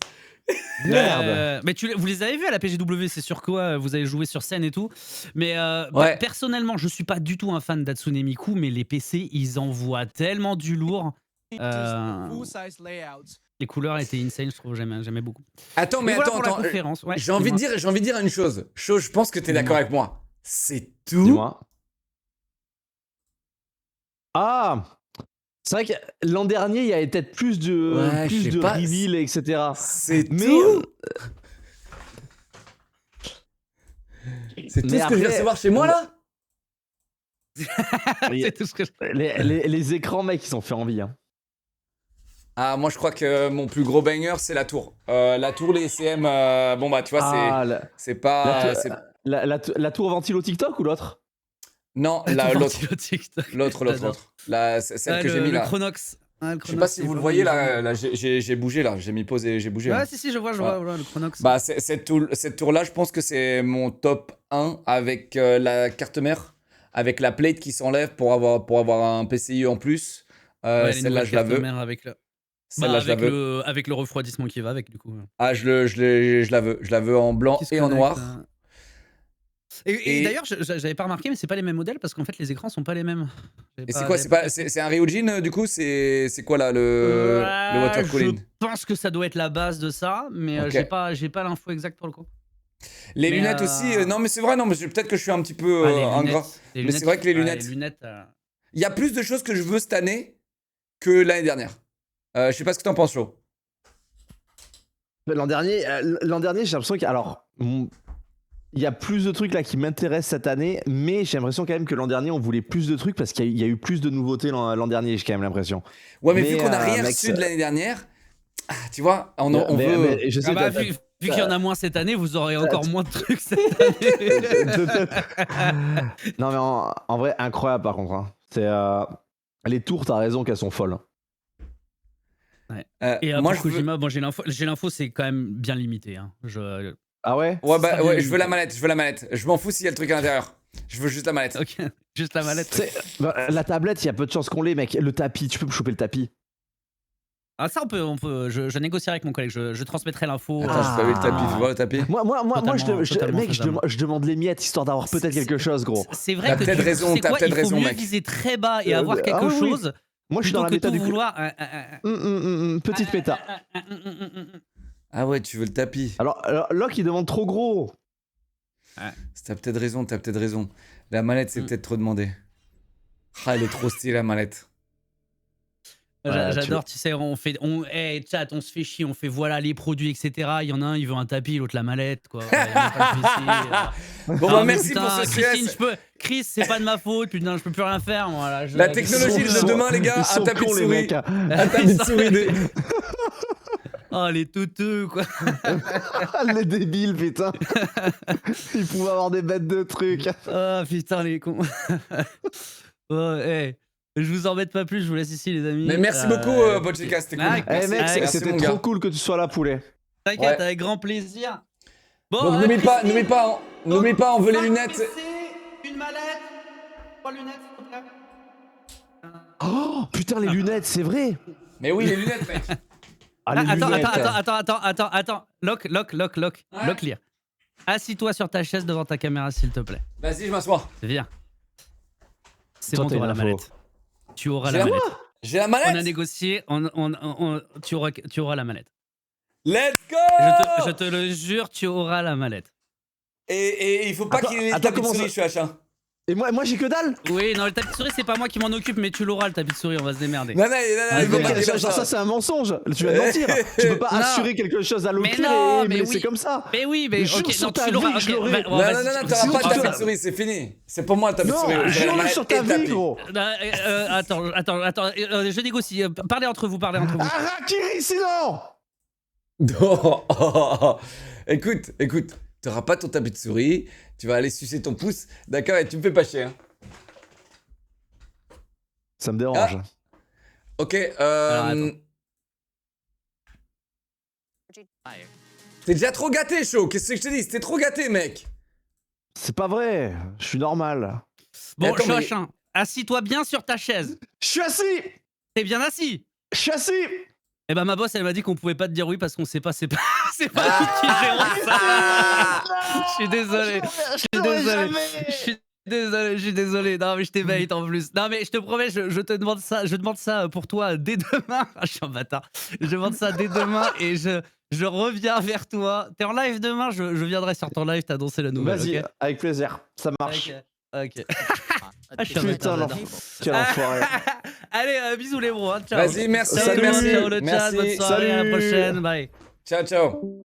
Merde. Mais vous les avez vus à la PGW, c'est sur quoi vous avez joué sur scène et tout. Mais Ouais. personnellement, je suis pas du tout un fan d'Hatsune Miku, mais les PC, ils envoient tellement du lourd. Full-size layouts. Les couleurs étaient insane, je trouve, j'aimais beaucoup. Attends, mais Et voilà attends, pour la attends. conférence. Ouais, J'ai envie de dis-moi. dire une chose. Je pense que t'es d'accord avec moi. C'est tout. Dis-moi. Ah, c'est vrai que l'an dernier, il y avait peut-être plus de, Ouais, je sais pas. reveal, etc. C'est Mais tout. C'est tout Mais ce que je vais après- recevoir chez moi là. C'est tout ce que je... les écrans, mec, ils ont fait envie. Hein. Ah, moi je crois que mon plus gros banger c'est la tour. La tour, les CM, bon bah tu vois, Ah, c'est pas. la, c'est- la tour ventilo TikTok ou l'autre? Non, l'autre. Celle que j'ai mis le là. Chronox. Ah, le Je sais pas si vous le voyez là, j'ai bougé là, j'ai mis pause et j'ai bougé. Ouais, là. si, je vois, voilà, le Chronox. Bah, cette tour là, je pense que c'est mon top 1 avec la carte mère, avec la plate qui s'enlève pour avoir un PCIe en plus. Ouais, les Celle-là, nouvelles je la cartes veux. mères avec le... Celle-là, je la veux. avec le refroidissement qui va avec, du coup. Ah, je la veux. Je la veux en blanc Qui se et en connecte, noir. Et Et- d'ailleurs, j'avais pas remarqué, mais c'est pas les mêmes modèles parce qu'en fait, les écrans sont pas les mêmes. Et c'est quoi? C'est un Ryujin du coup? C'est quoi là le water cooling? Je pense que ça doit être la base de ça, mais Ok. j'ai pas l'info exacte pour le coup. Les Mais, lunettes aussi. Non, mais c'est vrai, non, mais peut-être que je suis un petit peu Ah, les ingrat. lunettes, Mais c'est vrai que les lunettes. Les lunettes Il y a plus de choses que je veux cette année que l'année dernière. Je sais pas ce que t'en penses, Flo. L'an dernier, j'ai l'impression qu'il y a plus de trucs là qui m'intéressent cette année, mais j'ai l'impression quand même que l'an dernier on voulait plus de trucs parce qu'il y a eu plus de nouveautés l'an dernier, j'ai quand même l'impression. Ouais, mais vu qu'on a rien mec, reçu de l'année dernière, tu vois, on veut. mais je sais, vu qu'il y en a moins cette année, vous aurez encore moins de trucs cette année. Non mais en vrai, incroyable par contre. Hein. C'est les tours, t'as raison qu'elles sont folles. Ouais. Et moi, pour Kojima, bon, j'ai l'info, c'est quand même bien limité. Hein. Ah ouais? Ouais, bah Ça ouais, vient je veux la manette, je veux la manette. Je m'en fous s'il y a le truc à l'intérieur. Je veux juste la manette. Ok, juste la mallette. La tablette, il y a peu de chances qu'on l'ait, mec. Le tapis, tu peux me choper le tapis. Ah ça on peut, je négocierai avec mon collègue, je transmettrai l'info. Attends, j'ai pas vu le tapis, fais voir le tapis. Moi, Totalement mec, faisable. je demande les miettes histoire d'avoir peut-être quelque chose, gros. C'est vrai T'as que peut-être raison, c'est t'as quoi, peut-être il faut raison, mieux mec. viser très bas et avoir quelque oui, oui. chose Moi, je suis plutôt dans la que méta tout du vouloir. petite péta. Ah ouais, tu veux le tapis. Alors, Locke, il demande trop gros. T'as peut-être raison, t'as peut-être raison. La mallette, c'est peut-être trop demandé. Ah, elle est trop stylée, la mallette. J'adore, tu sais, hey, chat, on se fait chier, on fait voilà les produits, etc. Il y en a un, il veut un tapis, l'autre la mallette, quoi. Ouais, y a pas de souci, Bon, Non, bah mais merci putain, pour ce Christine, CS. Chris, c'est pas de ma faute, putain, je peux plus rien faire, moi. Là, La technologie de demain, les gars, Ils un sont tapis de cons, les souris. mecs, hein. Un tapis de souris. Oh, les touteux, quoi. Les débiles, putain. Ils pouvaient avoir des bêtes de trucs. Oh, putain, les cons. Oh, hey. Je vous embête pas plus, je vous laisse ici, les amis. Mais merci beaucoup, Bocheka, c'était cool. Ah, Eh Merci, mec, merci, c'était mon trop gars. cool que tu sois là, poulet. T'inquiète, Ouais. avec grand plaisir. Bon, Donc n'oublie pas, on veut les lunettes. Une mallette, 3 lunettes, s'il te plaît. Oh, putain, les lunettes, c'est vrai. Mais oui, les lunettes, mec. Ah, les lunettes. Attends. Lock, lire. Assis-toi sur ta chaise devant ta caméra, s'il te plaît. Vas-y, je m'assois. Viens. C'est Toi, bon, t'as tu auras la une info. mallette. Tu auras J'ai la la- mallette. J'ai la On a mallette. négocié, tu auras la mallette. Let's go. Je te le jure, tu auras la mallette. Et il faut pas qu'il ait les attends, tapis de comment souris, ça- je suis H1. Et moi j'ai que dalle. Oui, non, le tapis de souris, c'est pas moi qui m'en occupe, mais tu l'auras, le tapis de souris, on va se démerder. Non, Ah, il faut mais pas qu'il Genre, ait ça, c'est un mensonge. Tu vas mentir. Tu peux pas Non. assurer quelque chose à l'autre Mais non, et me mais laisser oui. comme ça. Mais oui, mais Jure ok, sur non, ta tu l'auras. vie que je ok, l'aurai. bah, Non, vas-y, non, tu- t'auras sinon, pas tu de tapis dois- de souris, c'est fini. C'est pour moi le tapis de Non, souris. J'ai la jure mallette sur et ta le tapis. vie, gros. Attends, je négocie. Parlez entre vous. Harakiri, sinon. Non. Écoute, t'auras pas ton tapis de souris, tu vas aller sucer ton pouce, d'accord, et tu me fais pas chier. Hein. Ça me dérange. Ok, attends. T'es déjà trop gâté, chaud, qu'est-ce que je te dis? T'es trop gâté, mec. C'est pas vrai. Je suis normal. Bon, Attends, mais- Chochin, assis-toi bien sur ta chaise. Je suis assis. T'es bien assis. Je suis assis. Eh ben ma boss, elle m'a dit qu'on pouvait pas te dire oui parce qu'on sait pas, c'est pas nous qui gérons ça. Je suis désolé. Je suis désolé. Non, mais je t'ébête en plus. Non, mais je te promets, je te demande ça. Je demande ça pour toi dès demain. Ah, je suis un bâtard. Je demande ça dès demain et je reviens vers toi. T'es en live demain, je viendrai sur ton live t'annoncer la nouvelle. Vas-y, ok avec plaisir. Ça marche. Ok. Ah, je suis un Putain, bâtard, l'enfant. Quel enfoiré. Allez, bisous les bros. Hein, ciao. Vas-y, merci, Ciao, merci. ciao le chat, Merci. bonne soirée, à la Salut. prochaine. Bye. Ciao, ciao.